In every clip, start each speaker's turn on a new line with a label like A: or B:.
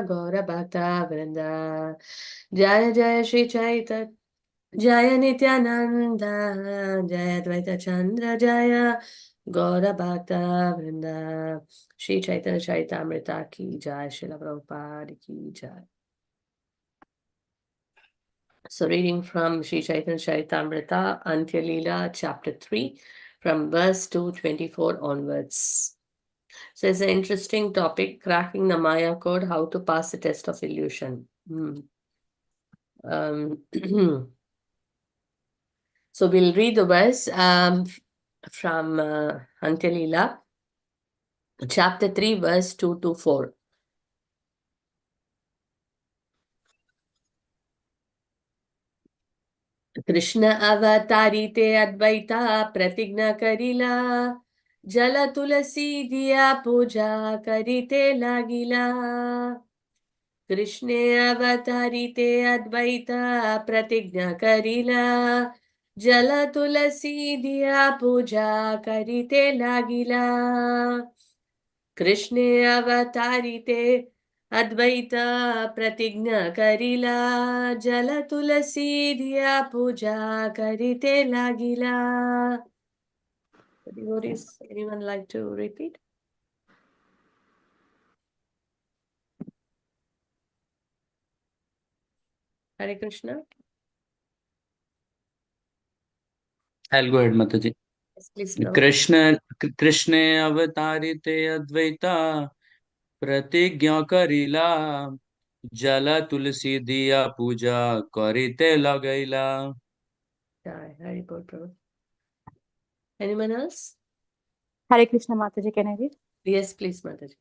A: Gaura Bhakta Vrinda. Jaya Jaya Shri Chaitanya. Jaya Nityananda, Jaya Dvaita Chandra, Jaya Gaura Bhakta Vrinda. Shri Chaitanya Charitamrita ki Jai, Srila Prabhupada ki Jai. So reading from Shri Chaitanya Charitamrita, Antya Leela, chapter 3, from verse 224 onwards. So it's an interesting topic, cracking the Maya code, how to pass the test of illusion. So we'll read the verse from Antya Leela, chapter 3, verse 2 to 4. Krishna avatari te advaita pratigna karila, jala tulasi diya puja karite lagila. Krishna avatari te advaita pratigna karila, jala tulasi diya puja karite lagila. Krishna avatarite Advaita Pratigna Karila Jala Tulasi Diya Puja Karite Lagila. Devotees, anyone like to repeat? Hare Krishna.
B: I'll go ahead, Mataji.
A: Yes, please now.
B: Krishna अवतारिते Advaita प्रतिज्ञा करिला जल तुलसी दिया पूजा करिते लगैला.
A: Jai, Hare Prabhu. Anyone else?
C: Hare Krishna Mataji, can I read?
A: Yes, please, Mataji.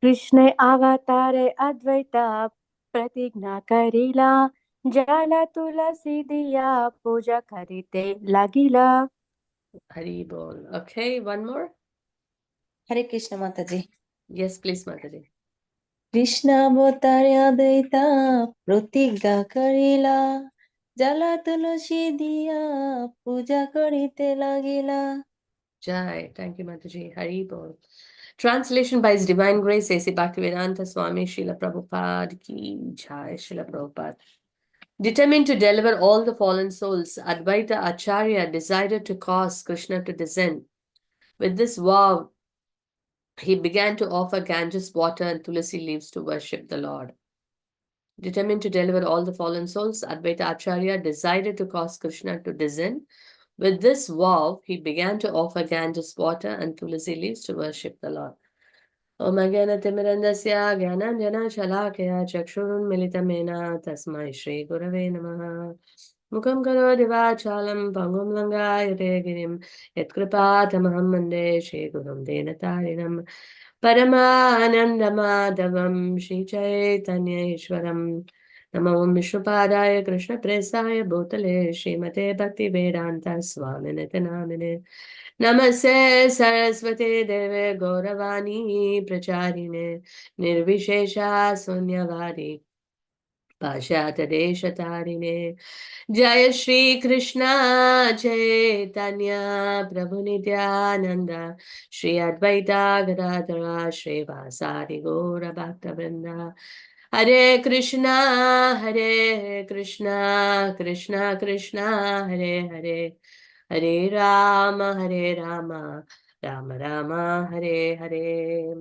C: Krishna avatare advaita pratigna karila jala tulasi diya puja karite lagila.
A: Hari Bol. Okay, one more.
D: Hare Krishna Mataji.
A: Yes, please, Mataji.
D: Krishna अवतारे अद्वैता प्रतिज्ञा करिला जला तुलसी दिया पूजा करिते लागिला.
A: Jai. Thank you, Mataji. Hari Bol. Translation by His Divine Grace, A.C. Bhaktivedanta Swami Srila Prabhupada ki Jai, Srila Prabhupada. Determined to deliver all the fallen souls, Advaita Acharya decided to cause Krishna to descend. With this vow, he began to offer Ganges water and tulsi leaves to worship the Lord. Determined to deliver all the fallen souls, Advaita Acharya decided to cause Krishna to descend. With this vow, he began to offer Ganges water and tulsi leaves to worship the Lord. Om Jnanatimirandasya Jnananjana Chakshuruन्मिलितमेन Tasmai Shri Gurave Namaha. Mukam Karoti Vachalam Pangum Langayate Girim Yatkripatamaham Mande Shri Gurum Denatarinam Paramanandamadavam Shri Chaitanya Ishwaram Namo Om Vishnupadaya Krishna Presaya Bhutale Srimate Bhakti Vedanta Swami Nitanamine Namaste Saraswate Deve Gauravani Pracharine Nirvishesha Sunyavari Pashyata Deshatarine Jaya Shri Krishna Chaitanya Prabhu Nityananda Shri Advaita Gadadhara Shri Vasari Gaura Bhakta Vrinda Hare Krishna Krishna Krishna Hare Hare Hare Rama Rama Rama Hare Hare.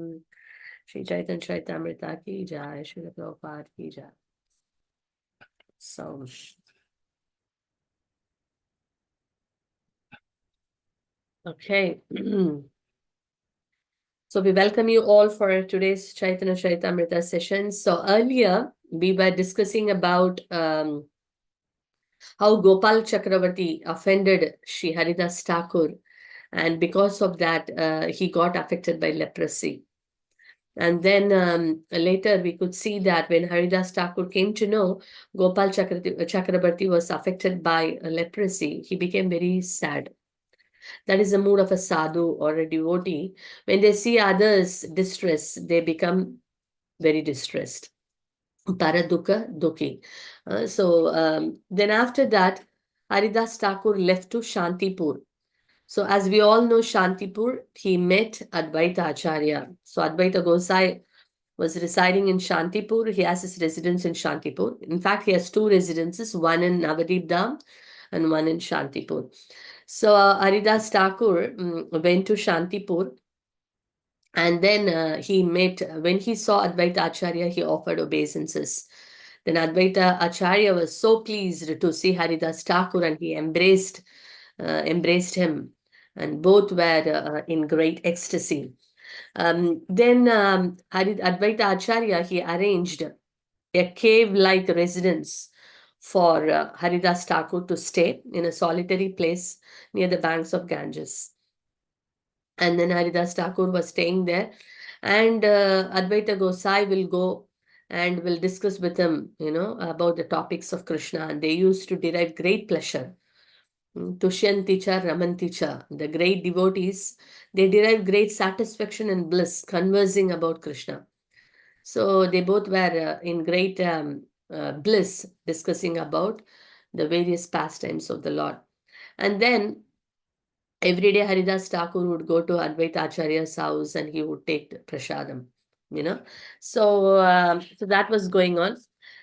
A: Shri Chaitanya Charitamrita ki Jai, Shri Prabhupada ki Jai. So, okay. So we welcome you all for today's Chaitanya Charitamrita session. So earlier we were discussing about how Gopal Chakravarti offended Shri Haridas Thakur, and because of that he got affected by leprosy. And then later we could see that when Haridas Thakur came to know Gopal Chakrabarti was affected by leprosy, he became very sad. That is the mood of a sadhu or a devotee. When they see others distressed, they become very distressed. Paradukha Dukhi. Then after that, Haridas Thakur left to Shantipur. So as we all know Shantipur, he met Advaita Acharya. So Advaita Gosai was residing in Shantipur. He has his residence in Shantipur. In fact, he has two residences, one in Navadip Dham and one in Shantipur. So Haridas Thakur went to Shantipur, and then he met, when he saw Advaita Acharya, he offered obeisances. Then Advaita Acharya was so pleased to see Haridas Thakur, and he embraced him, and both were in great ecstasy. Then Advaita Acharya, he arranged a cave-like residence for Haridas Thakur to stay in a solitary place near the banks of Ganges. And then Haridas Thakur was staying there, and Advaita Gosai will go and will discuss with him, about the topics of Krishna, and they used to derive great pleasure. Tushyanticha Ramanticha, the great devotees, they derive great satisfaction and bliss conversing about Krishna. So they both were in great bliss discussing about the various pastimes of the Lord. And then every day Haridas Thakur would go to Advaita Acharya's house and he would take the prasadam, So, so that was going on.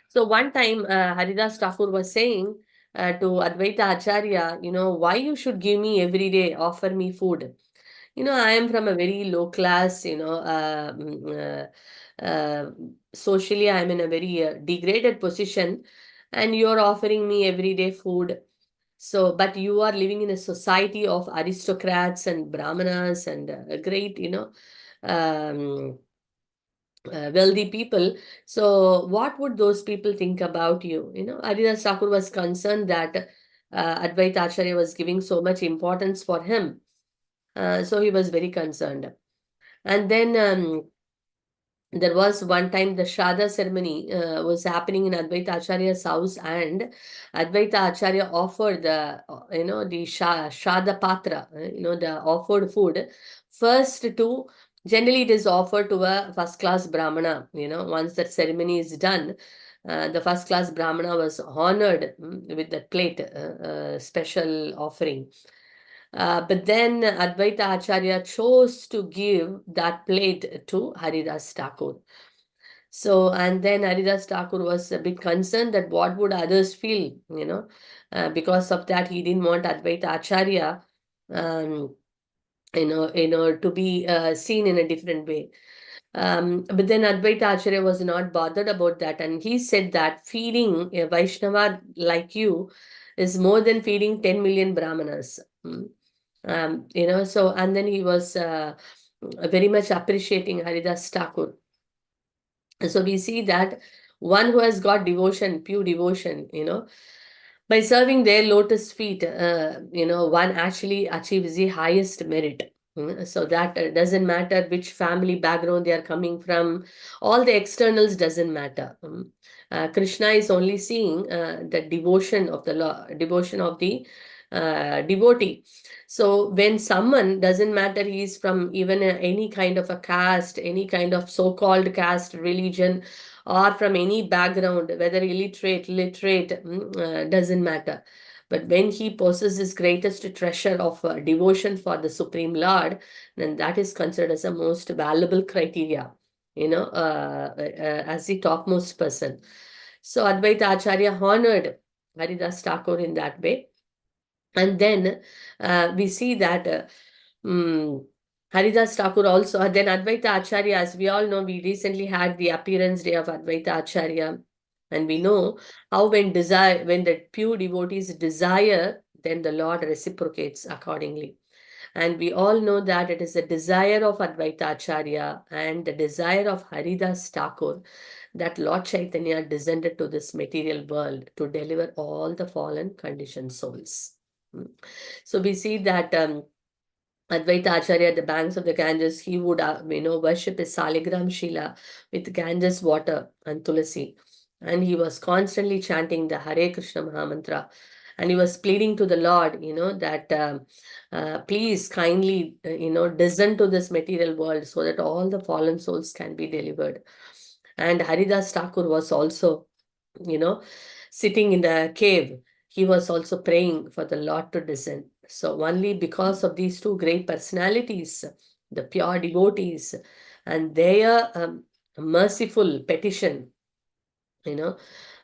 A: So one time Haridas Thakur was saying to Advaita Acharya, why you should give me every day, offer me food. I am from a very low class, socially I am in a very degraded position, and you're offering me everyday food. So, but you are living in a society of aristocrats and brahmanas and great, um, wealthy people. So, what would those people think about you? Haridas Thakur was concerned that Advaita Acharya was giving so much importance for him. So, he was very concerned. And then there was one time the Shraddha ceremony was happening in Advaita Acharya's house, and Advaita Acharya offered the Shraddha Patra, the offered food first to, generally it is offered to a first class Brahmana, once that ceremony is done. The first class Brahmana was honored with that plate, special offering. But then Advaita Acharya chose to give that plate to Haridas Thakur. So, and then Haridas Thakur was a bit concerned that what would others feel, because of that he didn't want Advaita Acharya, to be seen in a different way. But then Advaita Acharya was not bothered about that, and he said that feeding a Vaishnava like you is more than feeding 10 million Brahmanas. So, and then he was very much appreciating Haridas Thakur. So we see that one who has got devotion, pure devotion, by serving their lotus feet, one actually achieves the highest merit. So that doesn't matter which family background they are coming from, all the externals doesn't matter. Krishna is only seeing the devotion of the devotion of the devotee. So when someone, doesn't matter he is from even any kind of a caste, any kind of so-called caste, religion, or from any background, whether illiterate, literate, doesn't matter. But when he possesses greatest treasure of devotion for the Supreme Lord, then that is considered as a most valuable criteria, as the topmost person. So Advaita Acharya honored Haridas Thakur in that way. And then we see that Haridas Thakur also, then Advaita Acharya, as we all know, we recently had the appearance day of Advaita Acharya. And we know how when the pure devotees desire, then the Lord reciprocates accordingly. And we all know that it is the desire of Advaita Acharya and the desire of Haridas Thakur that Lord Chaitanya descended to this material world to deliver all the fallen conditioned souls. So we see that Advaita Acharya at the banks of the Ganges, he would, worship his Saligram Shila with Ganges water and Tulasi. And he was constantly chanting the Hare Krishna Mahamantra. And he was pleading to the Lord, that please kindly, descend to this material world so that all the fallen souls can be delivered. And Haridas Thakur was also, sitting in the cave. He was also praying for the Lord to descend. So only because of these two great personalities, the pure devotees, and their merciful petition, towards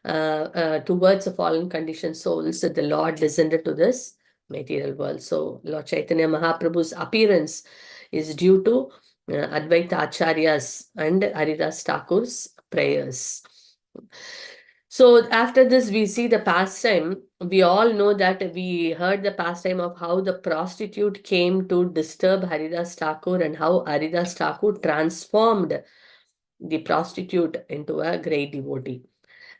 A: the fallen conditioned souls, that the Lord listened to this material world. So Lord Chaitanya Mahaprabhu's appearance is due to Advaita Acharyas and Haridas Thakur's prayers. So after this, we see the pastime. We all know that we heard the pastime of how the prostitute came to disturb Haridas Thakur and how Haridas Thakur transformed the prostitute into a great devotee.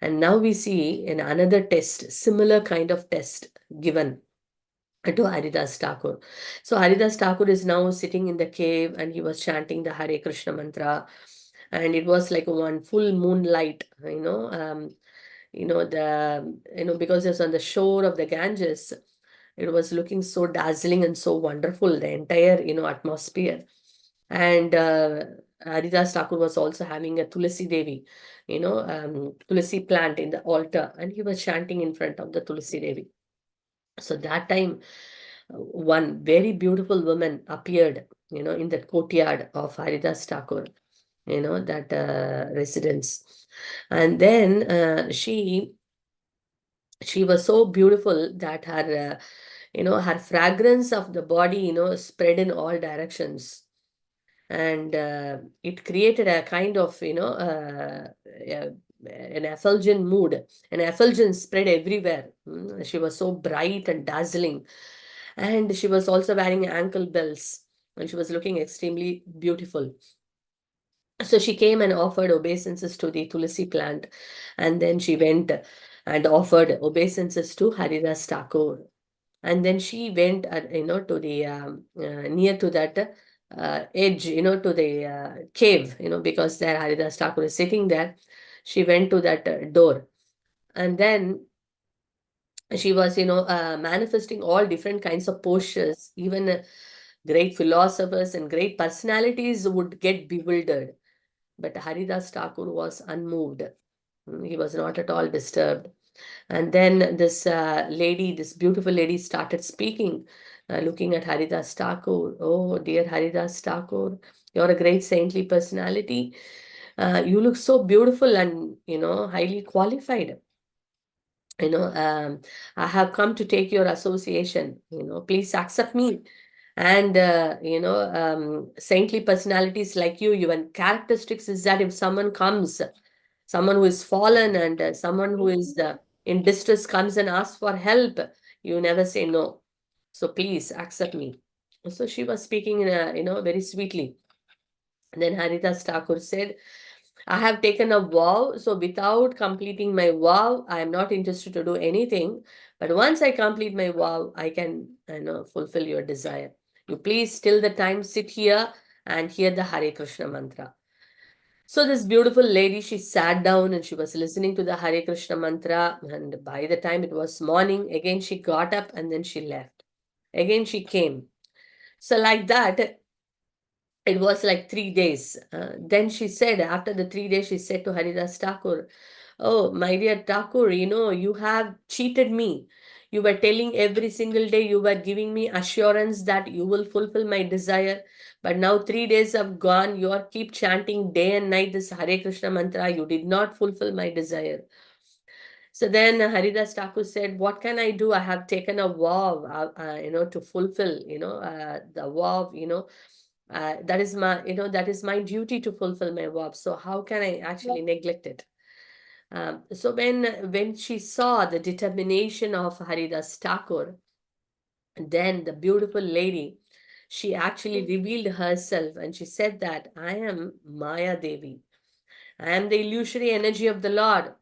A: And now we see in another test, similar kind of test given to Haridas Thakur. So Haridas Thakur is now sitting in the cave and he was chanting the Hare Krishna mantra. And it was like one full moonlight, because it was on the shore of the Ganges. It was looking so dazzling and so wonderful, the entire, atmosphere. And Haridas Thakur was also having a Tulasi Devi, Tulasi plant in the altar, and he was chanting in front of the Tulasi Devi. So that time, one very beautiful woman appeared, in the courtyard of Haridas Thakur, that residence. And then she was so beautiful that her fragrance of the body, spread in all directions. And it created a kind of, an effulgent mood. An effulgence spread everywhere. She was so bright and dazzling. And she was also wearing ankle bells. And she was looking extremely beautiful. So she came and offered obeisances to the Tulasi plant. And then she went and offered obeisances to Haridas Thakur. And then she went, to the near to that edge, to the cave, because there Haridas Thakur is sitting there. She went to that door. And then she was, manifesting all different kinds of postures. Even great philosophers and great personalities would get bewildered. But Haridas Thakur was unmoved. He was not at all disturbed. And then this lady, this beautiful lady, started speaking, looking at Haridas Thakur. Oh, dear Haridas Thakur, you're a great saintly personality. You look so beautiful and, highly qualified. I have come to take your association. Please accept me. And, saintly personalities like you, your characteristics is that if someone comes, someone who is fallen and someone who is in distress comes and asks for help, you never say no. So please accept me. So she was speaking, very sweetly. And then Haridas Thakur said, I have taken a vow, so without completing my vow, I am not interested to do anything. But once I complete my vow, I can, fulfill your desire. You please, till the time, sit here and hear the Hare Krishna mantra. So this beautiful lady, she sat down and she was listening to the Hare Krishna mantra. And by the time it was morning, again she got up and then she left. Again she came. So like that, it was like 3 days. Then she said, after the 3 days, she said to Haridas Thakur, oh, my dear Thakur, you have cheated me. You were telling every single day, you were giving me assurance that you will fulfill my desire. But now 3 days have gone. You are keep chanting day and night this Hare Krishna mantra. You did not fulfill my desire. So then Haridas Thakur said, what can I do? I have taken a vow, to fulfill, the vow, that is my duty to fulfill my vow. So how can I actually neglect it? So when she saw the determination of Haridas Thakur, then the beautiful lady, she actually revealed herself and she said that I am Maya Devi. I am the illusory energy of the Lord.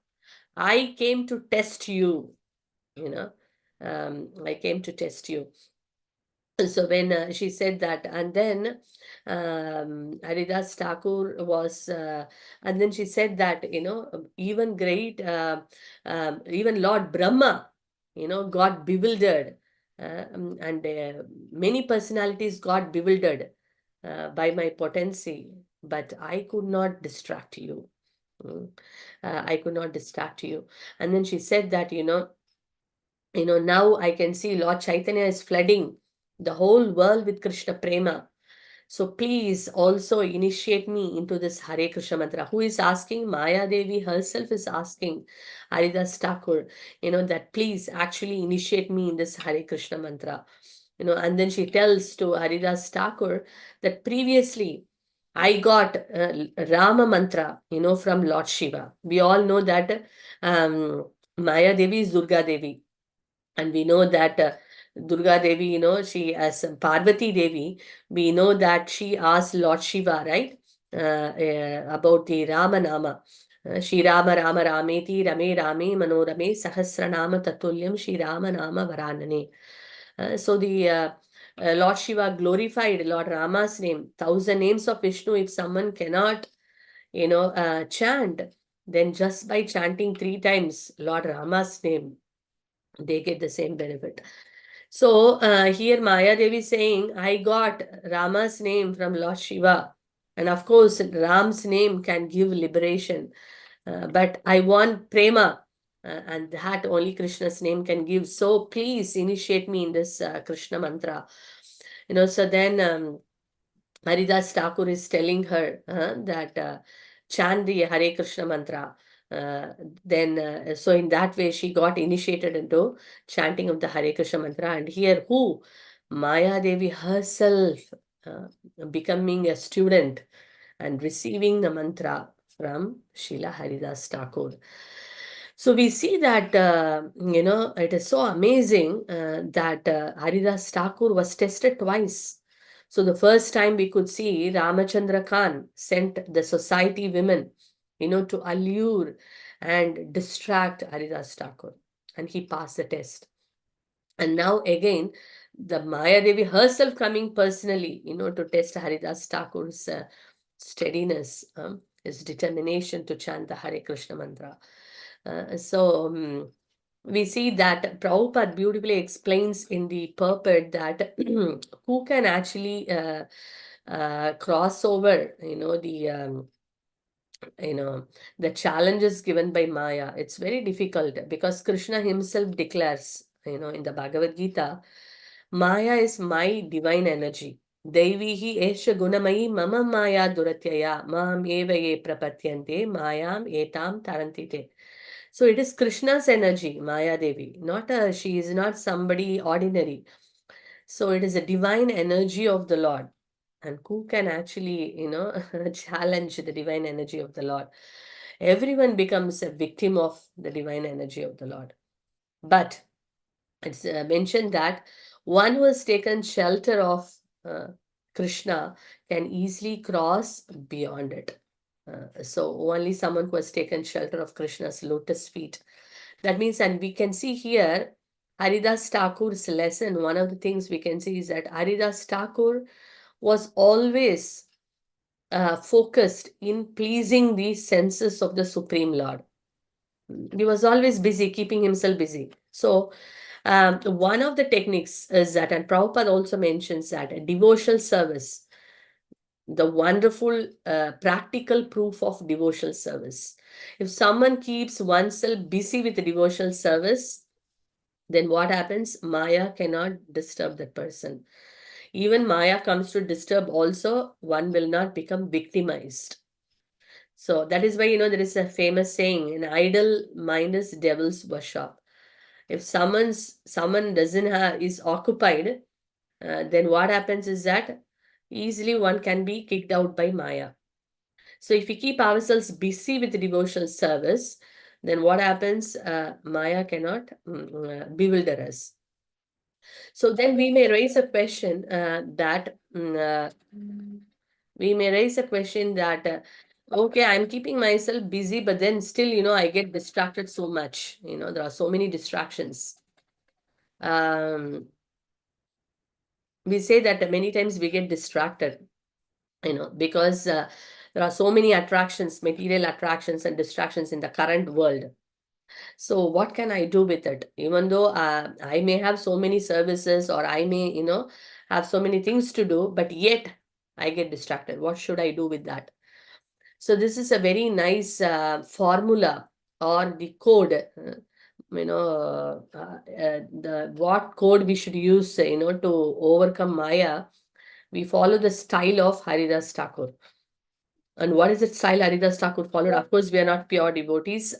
A: I came to test you, I came to test you. So when she said that, and then Haridas Thakur was, and then she said that, even even Lord Brahma, got bewildered. And many personalities got bewildered by my potency, but I could not distract you. I could not distract you. And then she said that, now I can see Lord Chaitanya is flooding the whole world with Krishna Prema. So please also initiate me into this Hare Krishna mantra. Who is asking? Maya Devi herself is asking Haridas Thakur, that please actually initiate me in this Hare Krishna mantra. And then she tells to Haridas Thakur that previously I got Rama mantra, from Lord Shiva. We all know that Maya Devi is Durga Devi. And we know that Durga Devi, she as Parvati Devi, we know that she asked Lord Shiva, right, about the Rama Nama. Shri Rama Rama Rameti Rame Rame Manorame Sahasranama Tatulyam Shri Rama Nama Varanane. So the Lord Shiva glorified Lord Rama's name. 1,000 names of Vishnu, if someone cannot, chant, then just by chanting 3 times Lord Rama's name, they get the same benefit. So here Maya Devi is saying, I got Rama's name from Lord Shiva. And of course, Ram's name can give liberation. But I want prema. And that only Krishna's name can give. So please initiate me in this Krishna mantra. So then Haridas Thakur is telling her that chant the Hare Krishna mantra. So in that way, she got initiated into chanting of the Hare Krishna mantra. And here, who? Maya Devi herself becoming a student and receiving the mantra from Srila Haridas Thakur. So we see that, it is so amazing that Haridas Thakur was tested twice. So the first time we could see Ramachandra Khan sent the society women, to allure and distract Haridas Thakur. And he passed the test. And now again, the Maya Devi herself coming personally, to test Haridas Thakur's steadiness, his determination to chant the Hare Krishna mantra. So we see that Prabhupada beautifully explains in the purport that who can actually cross over, the challenges given by Maya. It's very difficult because Krishna himself declares, in the Bhagavad Gita, Maya is my divine energy. Devihi esha gunamayi mama maya duratyaya mam eva ye prapatyante mayam etam tarantite. So it is Krishna's energy, Maya Devi. She is not somebody ordinary. So it is a divine energy of the Lord. And who can actually, challenge the divine energy of the Lord? Everyone becomes a victim of the divine energy of the Lord. But it's mentioned that one who has taken shelter of Krishna can easily cross beyond it. So only someone who has taken shelter of Krishna's lotus feet. That means, and we can see here, Haridas Thakur's lesson, one of the things we can see is that Haridas Thakur was always focused in pleasing the senses of the Supreme Lord. He was always busy, keeping himself busy. So one of the techniques is that, and Prabhupada also mentions that, devotional service, the wonderful practical proof of devotional service. If someone keeps oneself busy with the devotional service, then what happens? Maya cannot disturb that person. Even Maya comes to disturb also, one will not become victimized. So that is why, there is a famous saying, an idle mind is devil's workshop. If someone is occupied, then what happens is that easily one can be kicked out by Maya. So if we keep ourselves busy with devotional service, then what happens? Maya cannot bewilder us. So then we may raise a question that okay, I'm keeping myself busy, but then still, I get distracted so much. There are so many distractions. We say that many times we get distracted, because there are so many attractions, material attractions and distractions in the current world. So what can I do with it? Even though I may have so many services, or I may, have so many things to do, but yet I get distracted. What should I do with that? So this is a very nice formula or the code, what code we should use, to overcome Maya. We follow the style of Haridas Thakur. And what is the style Haridas Thakur followed? Of course, we are not pure devotees.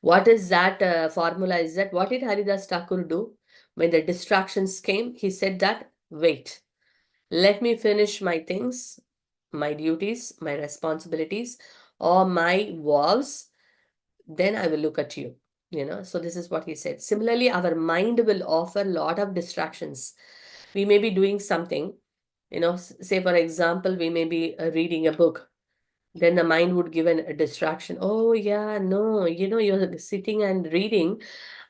A: What is that formula? Is that what did Haridas Thakur do? When the distractions came, he said that, wait, let me finish my things, my duties, my responsibilities, or my vows, then I will look at you. So this is what he said. Similarly, our mind will offer a lot of distractions. We may be doing something, say for example, we may be reading a book. Then the mind would give a distraction. Oh yeah, no, you're sitting and reading.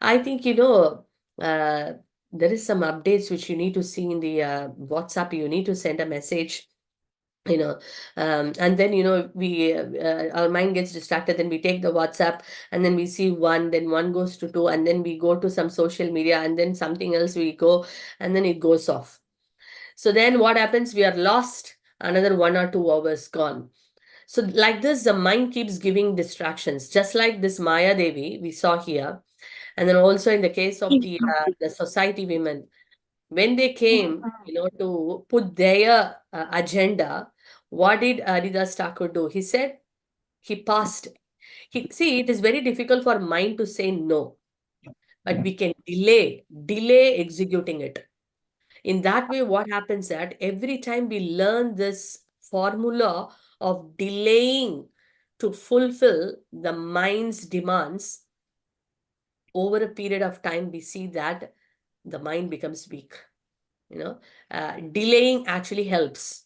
A: I think, there is some updates which you need to see in the WhatsApp. You need to send a message, you know and then we our mind gets distracted, then we take the WhatsApp, and then we see one, then one goes to two, and then we go to some social media, and then something else we go, and then it goes off. So then what happens? We are lost, another 1 or 2 hours gone. So like this, the mind keeps giving distractions, just like this Maya Devi we saw here. And then also in the case of the society women, when they came, to put their agenda, what did Haridas Thakur do? He said, he passed. See, it is very difficult for mind to say no, but we can delay executing it. In that way, what happens that every time we learn this formula of delaying to fulfill the mind's demands, over a period of time, we see that the mind becomes weak. Delaying actually helps.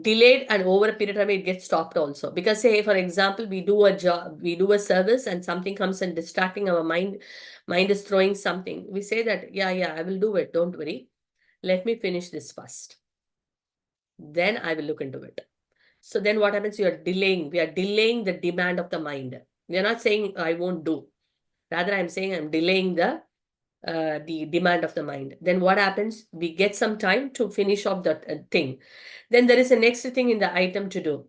A: Delayed and over a period of time, it gets stopped also. Because say, for example, we do a job, we do a service, and something comes and distracting our mind. Mind is throwing something. We say that, yeah, I will do it. Don't worry. Let me finish this first. Then I will look into it. So then what happens? We are delaying the demand of the mind. We are not saying I won't do. Rather, I'm saying I'm delaying the demand of the mind. Then what happens? We get some time to finish off that thing. Then there is a next thing in the item to do.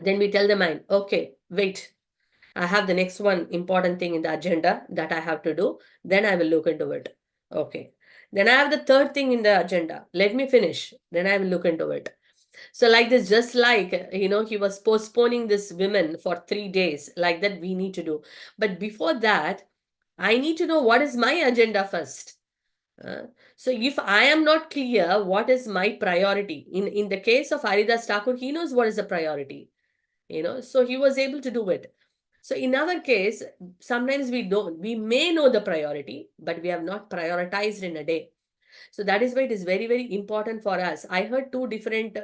A: Then we tell the mind, okay, wait, I have the next one important thing in the agenda that I have to do. Then I will look into it. Okay. Then I have the third thing in the agenda. Let me finish. Then I will look into it. So like this, just like, he was postponing this women for 3 days, like that we need to do. But before that, I need to know what is my agenda first. So if I am not clear what is my priority, in the case of Haridas Thakur, he knows what is the priority, so he was able to do it. So in our case, sometimes we may know the priority, but we have not prioritized in a day. So that is why it is very, very important for us. I heard two different,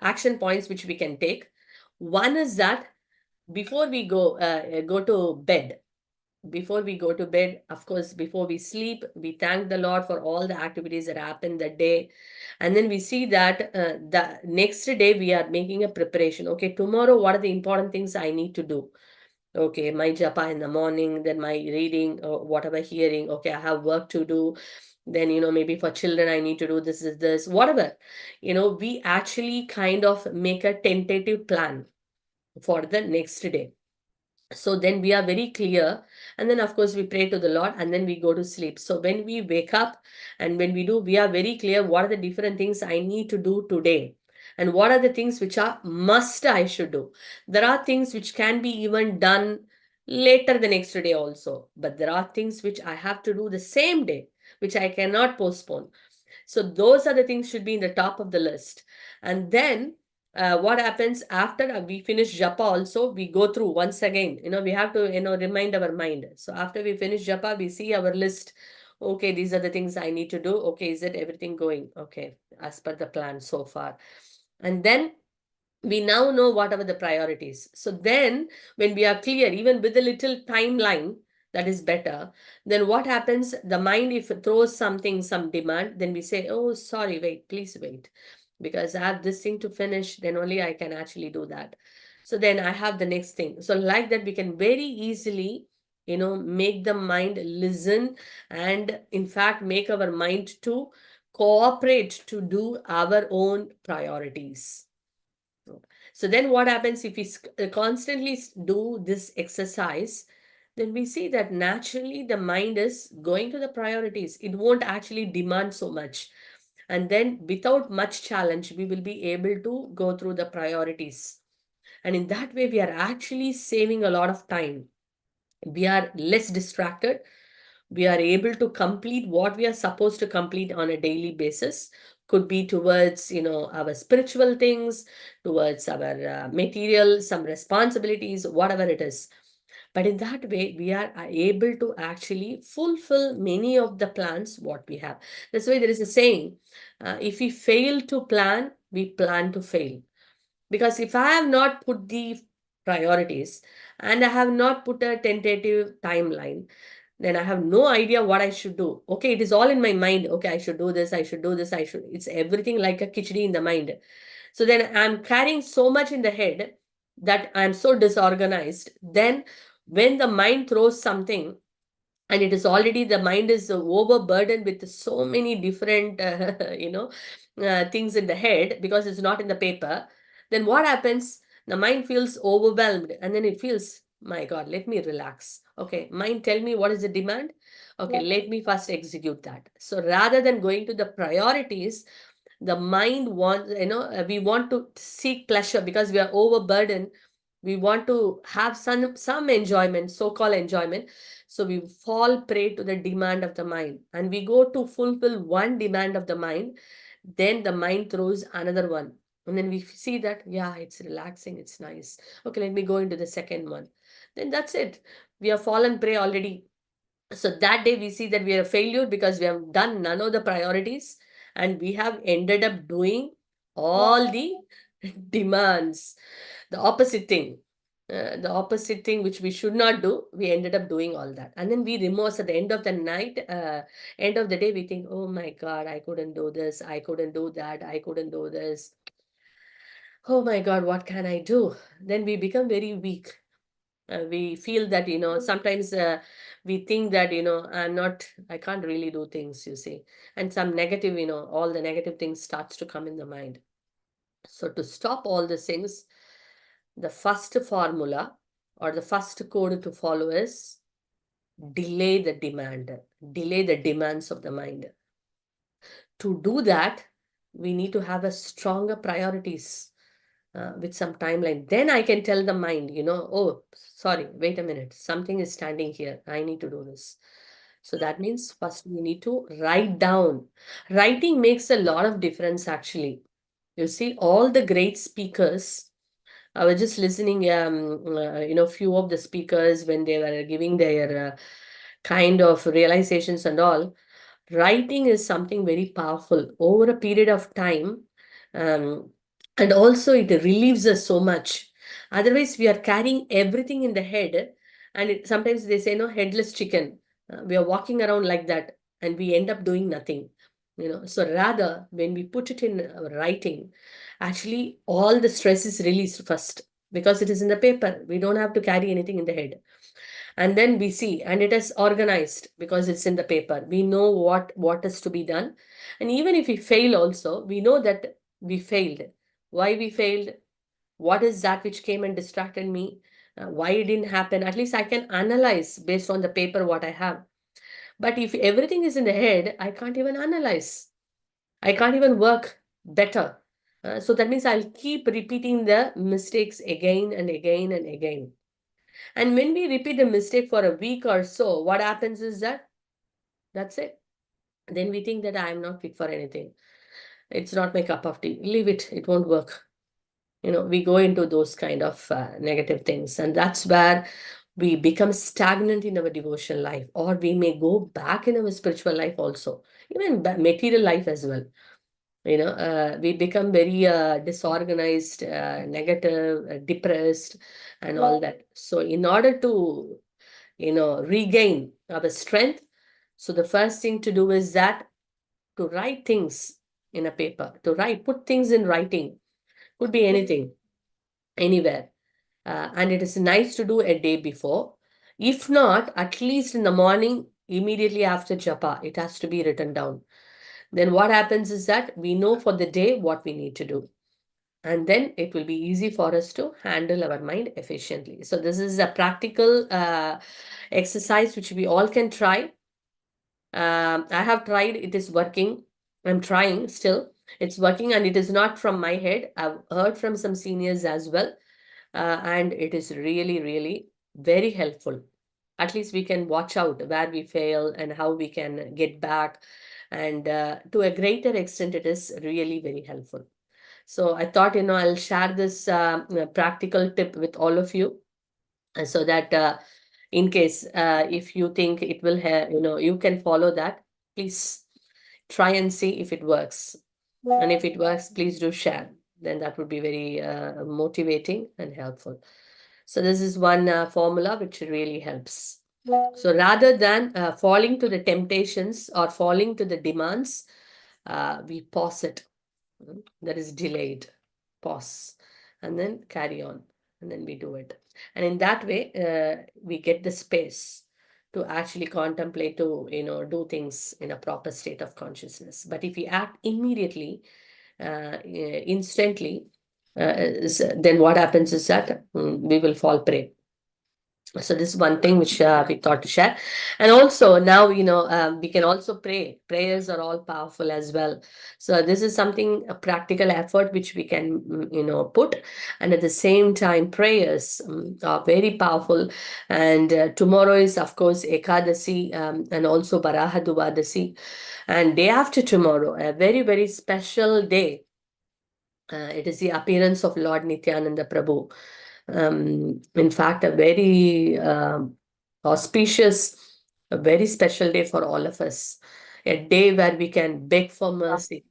A: action points which we can take. One is that before we go to bed, of course, before we sleep, we thank the Lord for all the activities that happened that day. And then we see that the next day we are making a preparation. Okay, tomorrow, what are the important things I need to do? Okay, my japa in the morning, then my reading, or whatever, hearing. Okay, I have work to do. Then, maybe for children, I need to do this, whatever. We actually kind of make a tentative plan for the next day. So then we are very clear. And then, of course, we pray to the Lord, and then we go to sleep. So when we wake up and when we are very clear what are the different things I need to do today. And what are the things which are must I should do. There are things which can be even done later the next day also. But there are things which I have to do the same day, which I cannot postpone. So those are the things should be in the top of the list. And then what happens after we finish japa also, we go through once again, we have to, remind our mind. So after we finish japa, we see our list. Okay, these are the things I need to do. Okay, is it everything going? Okay, as per the plan so far. And then we now know what are the priorities. So then when we are clear, even with a little timeline, that is better. Then what happens? The mind, if it throws something, some demand, then we say, oh, sorry, wait, please wait. Because I have this thing to finish, then only I can actually do that. So then I have the next thing. So like that, we can very easily, make the mind listen, and in fact, make our mind to cooperate to do our own priorities. So then what happens if we constantly do this exercise, then we see that naturally the mind is going to the priorities. It won't actually demand so much. And then without much challenge, we will be able to go through the priorities. And in that way, we are actually saving a lot of time. We are less distracted. We are able to complete what we are supposed to complete on a daily basis. Could be towards, our spiritual things, towards our material, some responsibilities, whatever it is. But in that way, we are able to actually fulfill many of the plans what we have. That's why there is a saying, if we fail to plan, we plan to fail. Because if I have not put the priorities and I have not put a tentative timeline, then I have no idea what I should do. Okay, it is all in my mind. Okay, I should do this, I should do this, it's everything like a khichdi in the mind. So then I'm carrying so much in the head that I'm so disorganized. Then when the mind throws something, and it is already, the mind is overburdened with so many different things in the head because it's not in the paper, then what happens? The mind feels overwhelmed, and then it feels, my god, let me relax. Okay, mind, tell me what is the demand. Okay, let me first execute that. So rather than going to the priorities, the mind wants, we want to seek pleasure because we are overburdened. We want to have some enjoyment, so-called enjoyment. So we fall prey to the demand of the mind, and we go to fulfill one demand of the mind. Then the mind throws another one, and then we see that, yeah, it's relaxing, it's nice. Okay, let me go into the second one. Then that's it. We have fallen prey already. So that day we see that we are a failure because we have done none of the priorities, and we have ended up doing all the demands, the opposite thing. The opposite thing which we should not do, we ended up doing all that. And then we remorse at the end of the night, end of the day, we think, oh my God, I couldn't do this, I couldn't do that, I couldn't do this. Oh my God, what can I do? Then we become very weak. We feel that, sometimes we think that, I can't really do things, you see. And some negative, all the negative things starts to come in the mind. So to stop all these things, the first formula or the first code to follow is delay the demands of the mind. To do that, we need to have a stronger priorities with some timeline. Then I can tell the mind, oh, sorry, wait a minute, something is standing here. I need to do this. So that means first we need to write down. Writing makes a lot of difference, actually. You see, all the great speakers, I was just listening, few of the speakers when they were giving their kind of realizations and all. Writing is something very powerful over a period of time. Um, and also it relieves us so much. Otherwise, we are carrying everything in the head. And sometimes they say, no, headless chicken. We are walking around like that and we end up doing nothing. So rather, when we put it in writing, actually all the stress is released first because it is in the paper. We don't have to carry anything in the head. And then we see, and it is organized because it's in the paper. We know what is to be done. And even if we fail also, we know that we failed. Why we failed? What is that which came and distracted me? Why it didn't happen? At least I can analyze based on the paper what I have. But if everything is in the head, I can't even analyze. I can't even work better. So that means I'll keep repeating the mistakes again and again and again. And when we repeat the mistake for a week or so, what happens is that that's it. Then we think that I'm not fit for anything. It's not my cup of tea. Leave it. It won't work. We go into those kind of negative things. And that's where we become stagnant in our devotional life, or we may go back in our spiritual life also, even material life as well. We become very disorganized, negative, depressed, and all that. So in order to, regain our strength, so the first thing to do is that to write things in a paper, put things in writing. Could be anything, anywhere. And it is nice to do a day before. If not, at least in the morning, immediately after japa, it has to be written down. Then what happens is that we know for the day what we need to do. And then it will be easy for us to handle our mind efficiently. So this is a practical exercise which we all can try. I have tried, it is working. I'm trying still. It's working, and it is not from my head. I've heard from some seniors as well. And it is really, really very helpful. At least we can watch out where we fail and how we can get back. And to a greater extent, it is really very helpful. So I thought, I'll share this practical tip with all of you, so that in case if you think it will have, you can follow that. Please try and see if it works. And if it works, please do share. Then that would be very motivating and helpful. So this is one formula which really helps. So rather than falling to the temptations or falling to the demands, we pause it. That is delayed. Pause and then carry on, and then we do it. And in that way, we get the space to actually contemplate, to do things in a proper state of consciousness. But if we act immediately, instantly, then what happens is that we will fall prey. So this is one thing which we thought to share. And also now, we can also pray. Prayers are all powerful as well. So this is something, a practical effort which we can, put. And at the same time, prayers are very powerful. And tomorrow is, of course, Ekadasi, and also Barahaduvadasi. And day after tomorrow, a very, very special day. It is the appearance of Lord Nityananda Prabhu. In fact, a very auspicious, a very special day for all of us. A day where we can beg for mercy.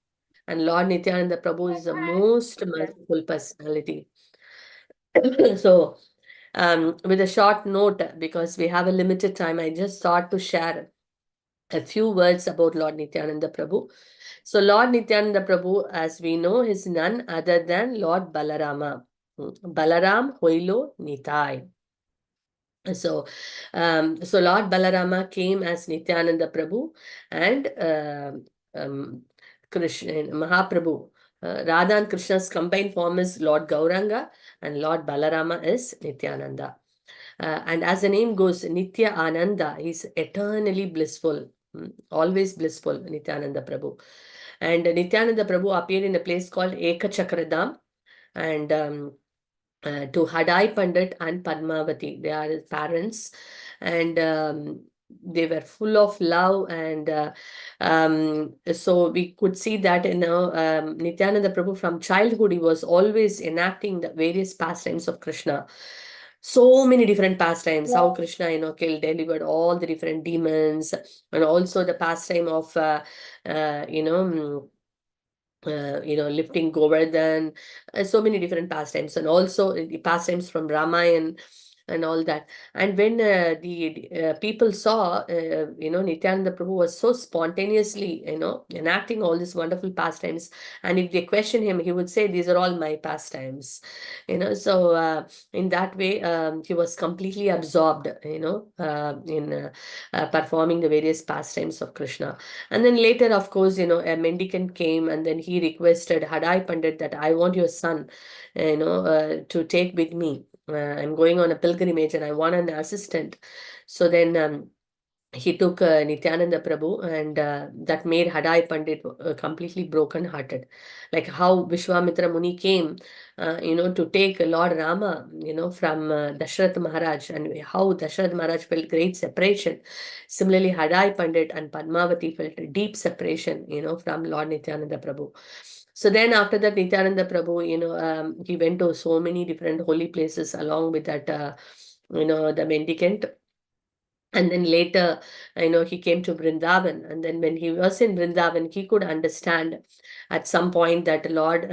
A: And Lord Nityananda Prabhu is the most merciful personality. So, with a short note, because we have a limited time, I just thought to share a few words about Lord Nityananda Prabhu. So Lord Nityananda Prabhu, as we know, is none other than Lord Balarama. Balaram Hoilo Nitai. So, so Lord Balarama came as Nityananda Prabhu, and Krishna, Mahaprabhu. Radha and Krishna's combined form is Lord Gauranga, and Lord Balarama is Nityananda. And as the name goes, Nitya Ananda, he's eternally blissful, always blissful, Nityananda Prabhu. And Nityananda Prabhu appeared in a place called Ekachakradam, and to Hadai Pandit and Padmavati. They are his parents, and they were full of love. And so we could see that, Nityananda Prabhu from childhood, he was always enacting the various pastimes of Krishna. So many different pastimes, how Krishna, delivered all the different demons, and also the pastime of, lifting Govardhan, so many different pastimes, and also the pastimes from Ramayana and all that. And when the people saw, Nityananda Prabhu was so spontaneously, enacting all these wonderful pastimes, and if they question him, he would say, "These are all my pastimes," So in that way, he was completely absorbed, in performing the various pastimes of Krishna. And then later, of course, a mendicant came, and then he requested Hadai Pandit that, "I want your son, to take with me. I'm going on a pilgrimage and I want an assistant." So then he took Nityananda Prabhu, and that made Hadai Pandit completely broken hearted. Like how Vishwamitra Muni came, to take Lord Rama, from Dashrath Maharaj, and how Dashrath Maharaj felt great separation. Similarly, Hadai Pandit and Padmavati felt a deep separation, from Lord Nityananda Prabhu. So then after that, Nityananda Prabhu, he went to so many different holy places along with that, the mendicant. And then later, he came to Vrindavan. And then when he was in Vrindavan, he could understand at some point that Lord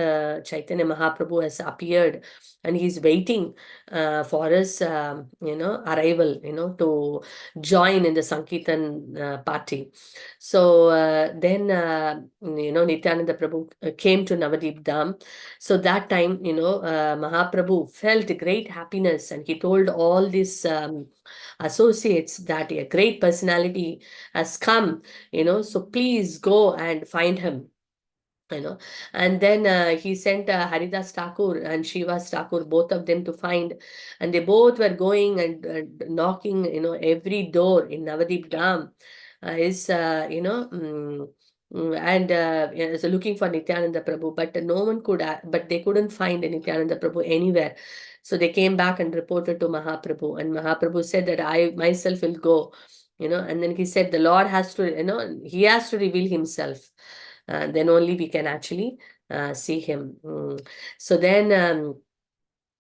A: Chaitanya Mahaprabhu has appeared, and he's waiting for his, arrival, to join in the Sankirtan party. So then, Nityananda Prabhu came to Navadip Dham. So that time, Mahaprabhu felt great happiness, and he told all these associates that a great personality has come, so please go and find him. And then he sent Haridas Thakur and Shivas Thakur, both of them to find, and they both were going and knocking, every door in Navadip Dham, so looking for Nityananda Prabhu, but no one could, but they couldn't find Nityananda Prabhu anywhere. So they came back and reported to Mahaprabhu, and Mahaprabhu said that I myself will go, and then he said the Lord has to, he has to reveal himself. Then only we can actually see him. So then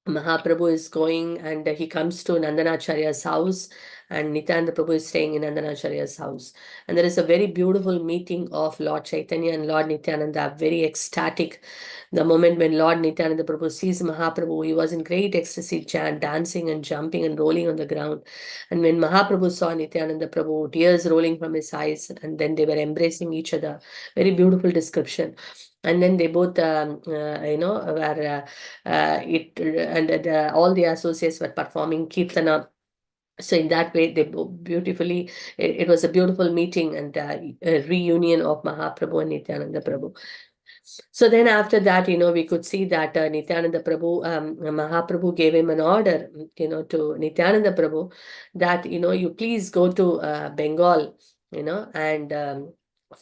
A: Mahaprabhu is going and he comes to Nandanacharya's house, and Nityananda Prabhu is staying in Nandanacharya's house. And there is a very beautiful meeting of Lord Chaitanya and Lord Nityananda, very ecstatic. The moment when Lord Nityananda Prabhu sees Mahaprabhu, he was in great ecstasy, dancing and jumping and rolling on the ground. And when Mahaprabhu saw Nityananda Prabhu, tears rolling from his eyes, and then they were embracing each other. Very beautiful description. And then they both, were all the associates were performing kirtana. So in that way, they beautifully, it was a beautiful meeting and a reunion of Mahaprabhu and Nityananda Prabhu. So then after that, we could see that Nityananda Prabhu, Mahaprabhu gave him an order, to Nityananda Prabhu that, you please go to Bengal, and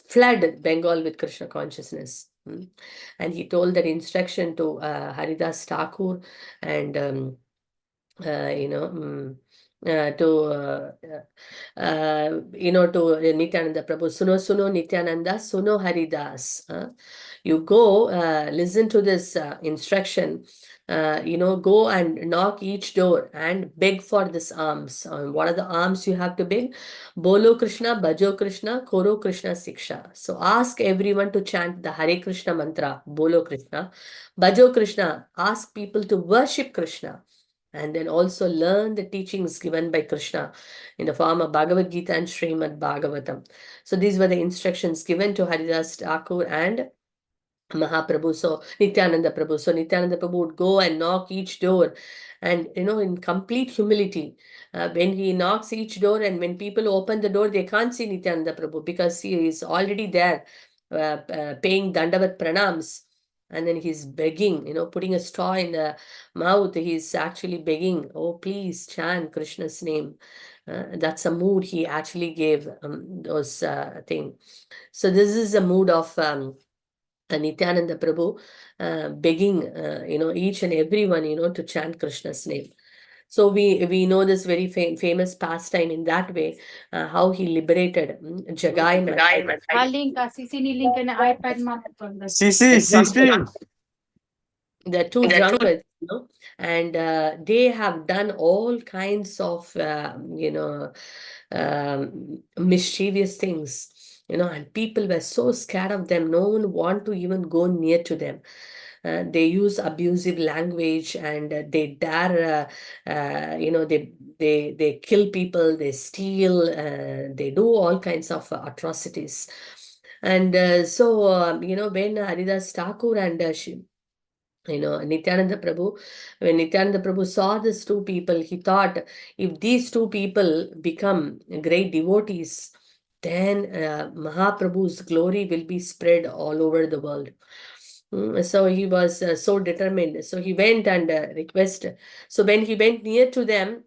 A: flood Bengal with Krishna consciousness. And he told that instruction to Haridas Thakur and, to Nityananda Prabhu, Suno Nityananda, Suno Haridas. You go, listen to this instruction, go and knock each door and beg for this alms. What are the alms you have to beg? Bolo Krishna, Bhajo Krishna, Koro Krishna Siksha. So ask everyone to chant the Hare Krishna mantra, Bolo Krishna. Bhajo Krishna, ask people to worship Krishna. And then also learn the teachings given by Krishna in the form of Bhagavad Gita and Srimad Bhagavatam. So these were the instructions given to Haridas Thakur and Mahaprabhu, so Nityananda Prabhu. So Nityananda Prabhu would go and knock each door, and in complete humility, when he knocks each door, and when people open the door, they can't see Nityananda Prabhu because he is already there, paying Dandavat pranams, and then he's begging, putting a straw in the mouth. He's actually begging, oh, please chant Krishna's name. That's a mood he actually gave those thing. So this is a mood of Nityananda Prabhu begging, each and everyone, to chant Krishna's name. So we know this very famous pastime in that way, how he liberated Jagai and Madai.
E: Link, CC link na iPad mo.
B: CC.
A: The two drunkards, and they have done all kinds of, mischievous things, and people were so scared of them. No one want to even go near to them. They use abusive language, and they dare, they kill people, they steal, they do all kinds of atrocities. And when Haridas Thakur and Nityananda Prabhu, when Nityananda Prabhu saw these two people, he thought, if these two people become great devotees, then Mahaprabhu's glory will be spread all over the world. So he was so determined. So he went and requested. So when he went near to them,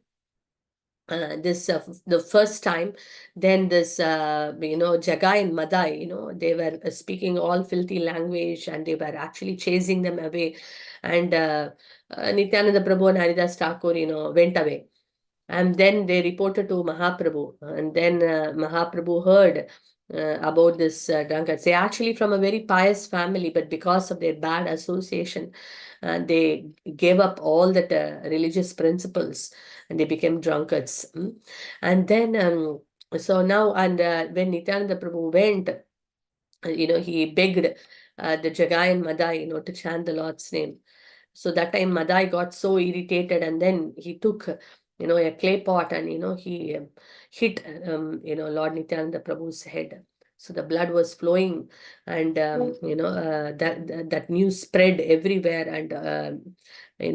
A: the first time, then this Jagai and Madai, they were speaking all filthy language, and they were actually chasing them away. And Nityananda Prabhu and Haridas Thakur, went away. And then they reported to Mahaprabhu, and then Mahaprabhu heard about this drunkards. They actually from a very pious family, but because of their bad association, they gave up all that religious principles, and they became drunkards. And then so now, and when Nityananda Prabhu went, he begged the Jagai and Madai, to chant the Lord's name. So that time Madai got so irritated, and then he took, a clay pot, and, he hit, Lord Nityananda Prabhu's head. So the blood was flowing, and, that news spread everywhere, and,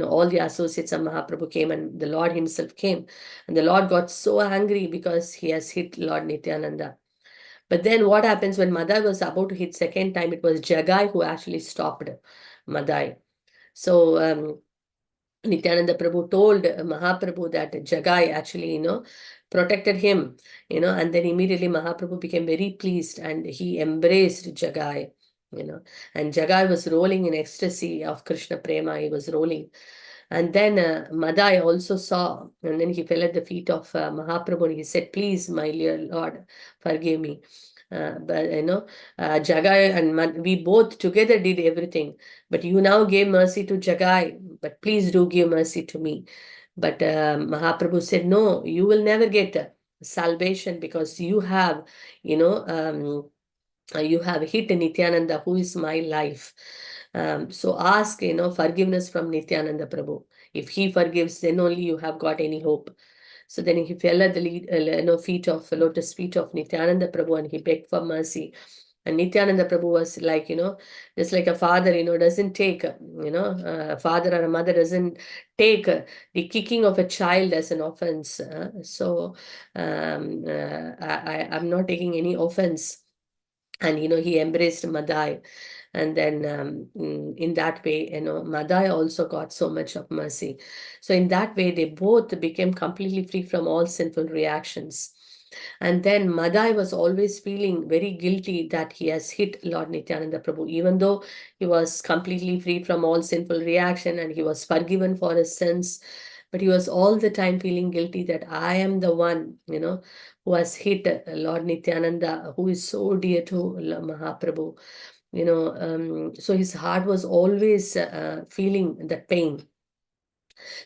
A: all the associates of Mahaprabhu came, and the Lord himself came. And the Lord got so angry because he has hit Lord Nityananda. But then what happens when Madai was about to hit second time, it was Jagai who actually stopped Madai. So Nityananda Prabhu told Mahaprabhu that Jagai actually, protected him, and then immediately Mahaprabhu became very pleased and he embraced Jagai, and Jagai was rolling in ecstasy of Krishna Prema, he was rolling. And then Madai also saw, and then he fell at the feet of Mahaprabhu and he said, please, my dear Lord, forgive me. But Jagai and we both together did everything, but you now gave mercy to Jagai, but please do give mercy to me. But Mahaprabhu said, no, you will never get salvation because you have, you have hit Nityananda, who is my life. So ask, forgiveness from Nityananda Prabhu. If he forgives, then only you have got any hope. So then he fell at the lotus feet of Nityananda Prabhu and he begged for mercy. And Nityananda Prabhu was like, just like a father, doesn't take, a father or a mother doesn't take the kicking of a child as an offense. So I'm not taking any offense. And, he embraced Madai. And then in that way, Madai also got so much of mercy. So in that way, they both became completely free from all sinful reactions. And then Madai was always feeling very guilty that he has hit Lord Nityananda Prabhu, even though he was completely free from all sinful reaction and he was forgiven for his sins. But he was all the time feeling guilty that I am the one, who has hit Lord Nityananda, who is so dear to Mahaprabhu. So his heart was always feeling the pain.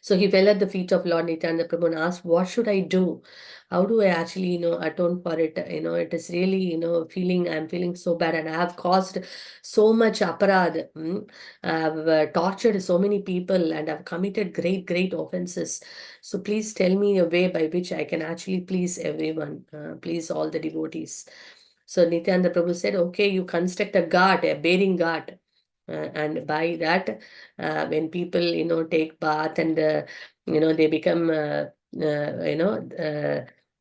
A: So he fell at the feet of Lord Nityananda Prabhu and asked, what should I do? How do I actually, atone for it? It is really, I'm feeling so bad and I have caused so much aparad. I have tortured so many people and I've committed great, great offenses. So please tell me a way by which I can actually please everyone, please all the devotees. So Nityananda Prabhu said, okay, you construct a ghat, a bearing ghat. And by that, when people, take bath and, they become,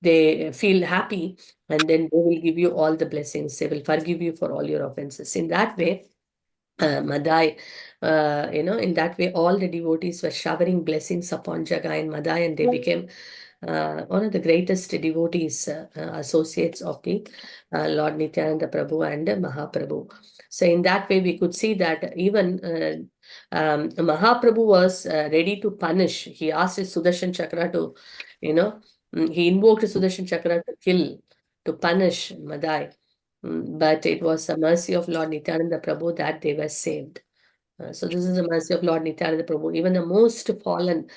A: they feel happy and then they will give you all the blessings. They will forgive you for all your offenses. In that way, Madai, in that way, all the devotees were showering blessings upon Jagai and Madai, and they became one of the greatest devotees, associates of the Lord Nityananda Prabhu and Mahaprabhu. So in that way, we could see that even Mahaprabhu was ready to punish. He asked his Sudarshan Chakra to, he invoked Sudarshan Chakra to kill, to punish Madai. But it was the mercy of Lord Nityananda Prabhu that they were saved. So this is the mercy of Lord Nityananda Prabhu. Even the most fallen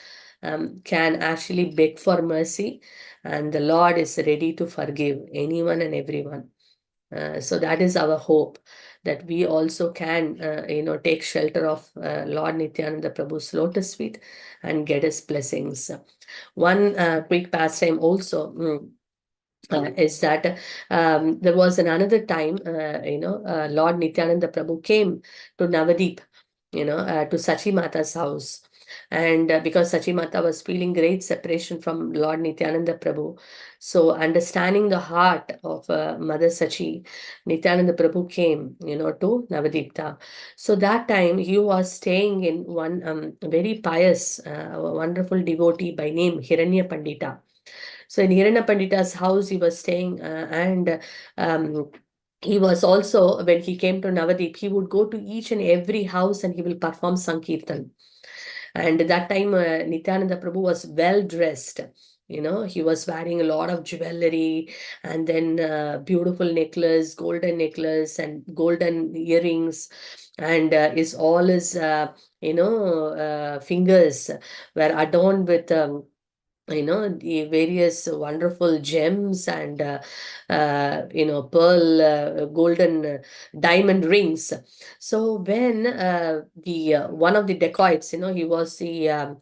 A: can actually beg for mercy, and the Lord is ready to forgive anyone and everyone. So that is our hope, that we also can, take shelter of Lord Nityananda Prabhu's lotus feet and get his blessings. One quick pastime also. Is that there was another time, Lord Nityananda Prabhu came to Navadip, to Sachi Mata's house. And because Sachi Mata was feeling great separation from Lord Nityananda Prabhu, so understanding the heart of Mother Sachi, Nityananda Prabhu came, to Navadipta. So that time he was staying in one very pious, wonderful devotee by name Hiranya Pandita. So in Hiranya Pandita's house, he was staying, and he was also, when he came to Navadip, he would go to each and every house and he will perform Sankirtan. And that time, Nityananda Prabhu was well dressed. He was wearing a lot of jewelry and then beautiful necklace, golden necklace and golden earrings. And all his, fingers were adorned with the various wonderful gems and pearl, golden, diamond rings. So when the one of the dacoits, he was the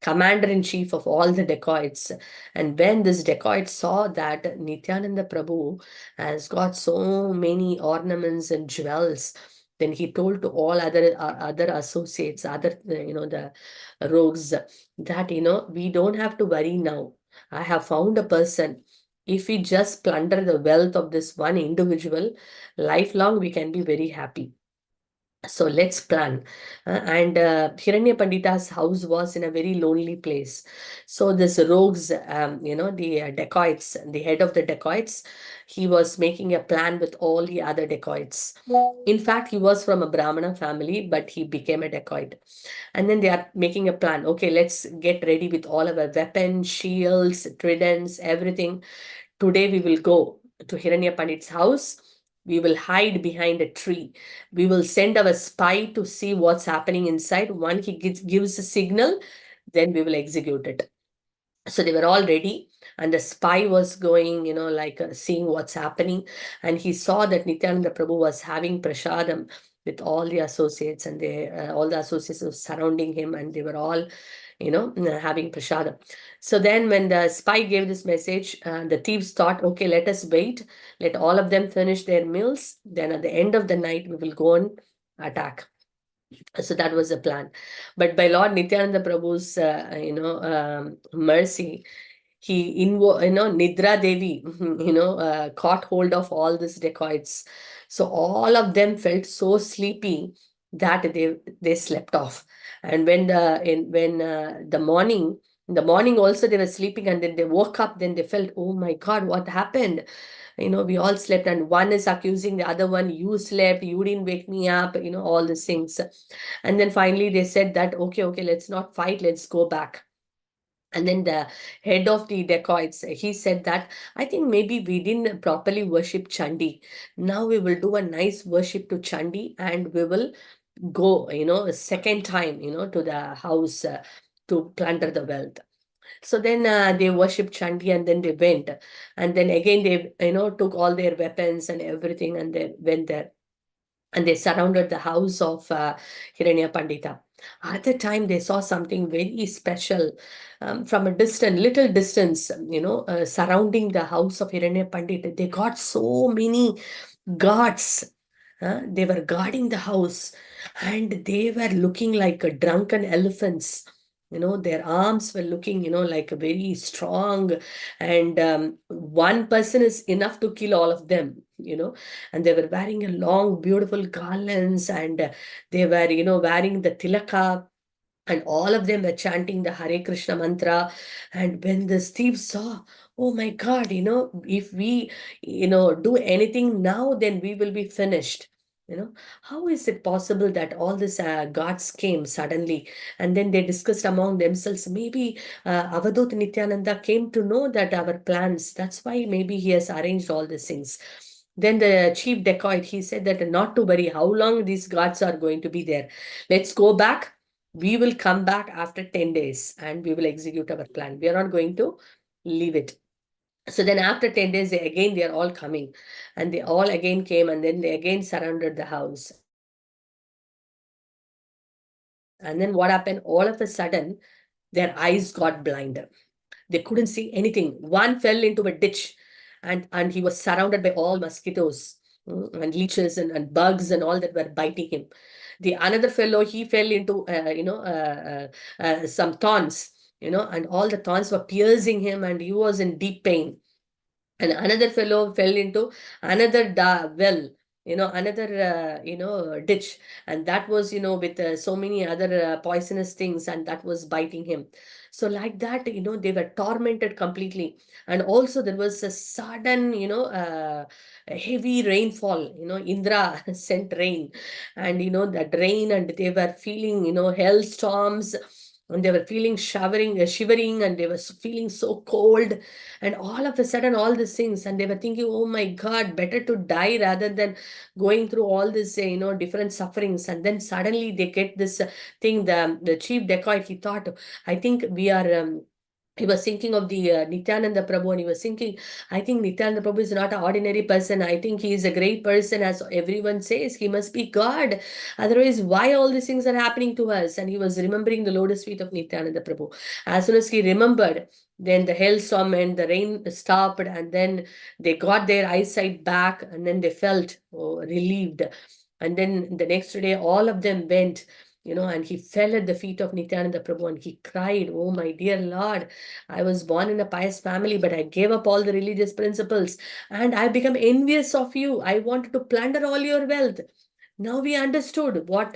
A: commander-in-chief of all the dacoits. And when this dacoit saw that Nityananda Prabhu has got so many ornaments and jewels, then he told to all other associates, the rogues, that we don't have to worry now. I have found a person If we just plunder the wealth of this one individual, lifelong we can be very happy. So let's plan. And Hiranya Pandita's house was in a very lonely place. So this rogues, the dacoits, the head of the dacoits, he was making a plan with all the other dacoits. In fact, he was from a Brahmana family, but he became a dacoit. And then they are making a plan. Okay, let's get ready with all of our weapons, shields, tridents, everything. Today we will go to Hiranya Pandit's house. We will hide behind a tree. We will send our spy to see what's happening inside. Once he gives a signal, then we will execute it. So they were all ready, and the spy was going, seeing what's happening. And he saw that Nityananda Prabhu was having prasadam with all the associates, and all the associates were surrounding him, and they were all, having prasadam. So then when the spy gave this message, the thieves thought, okay, let us wait. Let all of them finish their meals. Then at the end of the night, we will go and attack. So that was the plan. But by Lord Nityananda Prabhu's, mercy, he Nidra Devi, caught hold of all these dacoits. So all of them felt so sleepy that they slept off. And when the morning, in the morning also they were sleeping, and then they woke up, then they felt, oh my God, what happened? We all slept, and one is accusing the other one, you slept, you didn't wake me up, all these things. And then finally they said that, okay, let's not fight, let's go back. And then the head of the dacoits, he said that, I think maybe we didn't properly worship Chandi. Now we will do a nice worship to Chandi, and we will go, a second time, to the house to plunder the wealth. So then they worshipped Chandi, and then they went. And then again they, took all their weapons and everything, and they went there. And they surrounded the house of Hiranya Pandita. At the time, they saw something very special from a little distance, surrounding the house of Hiranya Pandita. They got so many guards. They were guarding the house, and they were looking like drunken elephants. Their arms were looking, like very strong, and one person is enough to kill all of them, and they were wearing a long, beautiful garlands, and they were, wearing the tilaka, and all of them were chanting the Hare Krishna mantra. And when the thieves saw, oh my God, if we, do anything now, then we will be finished. How is it possible that all these gods came suddenly? And then they discussed among themselves, maybe Avadut Nityananda came to know that our plans, that's why maybe he has arranged all these things. Then the chief dacoit, he said that not to worry how long these gods are going to be there. Let's go back. We will come back after 10 days and we will execute our plan. We are not going to leave it. So then after 10 days, they are all coming, and they all again came, and then they again surrounded the house. And then what happened? All of a sudden, their eyes got blinded. They couldn't see anything. One fell into a ditch, and he was surrounded by all mosquitoes, and leeches and bugs and all that were biting him. The another fellow, he fell into, some thorns, and all the thorns were piercing him, and he was in deep pain. And another fellow fell into another well, another, ditch. And that was, with so many other poisonous things, and that was biting him. So like that, they were tormented completely. And also there was a sudden, heavy rainfall, Indra sent rain, and, that rain, and they were feeling, hailstorms, and they were feeling shivering, and they were feeling so cold. And all of a sudden, all these things, and they were thinking, oh my God, better to die rather than going through all this, different sufferings. And then suddenly they get this thing, the chief dacoit, he thought, I think we are, he was thinking of the Nityananda Prabhu, and he was thinking, I think Nityananda Prabhu is not an ordinary person. I think he is a great person, as everyone says. He must be God. Otherwise, why all these things are happening to us? And he was remembering the lotus feet of Nityananda Prabhu. As soon as he remembered, then the hailstorm and the rain stopped, and then they got their eyesight back, and then they felt relieved. And then the next day, all of them went, and he fell at the feet of Nityananda Prabhu and he cried, "Oh, my dear Lord, I was born in a pious family, but I gave up all the religious principles and I become envious of you. I wanted to plunder all your wealth. Now we understood what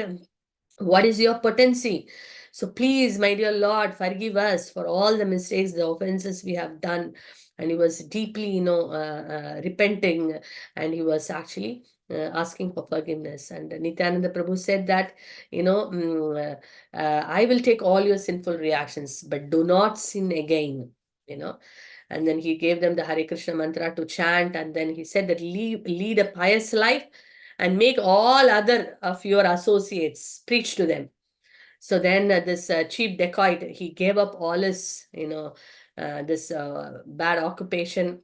A: is your potency. So please, my dear Lord, forgive us for all the mistakes, the offenses we have done." And he was deeply, repenting, and he was actually asking for forgiveness. And Nityananda Prabhu said that, I will take all your sinful reactions, but do not sin again, you know. And then he gave them the Hare Krishna mantra to chant. And then he said that lead a pious life and make all other of your associates preach to them. So then this chief dacoit, he gave up all his, this bad occupation.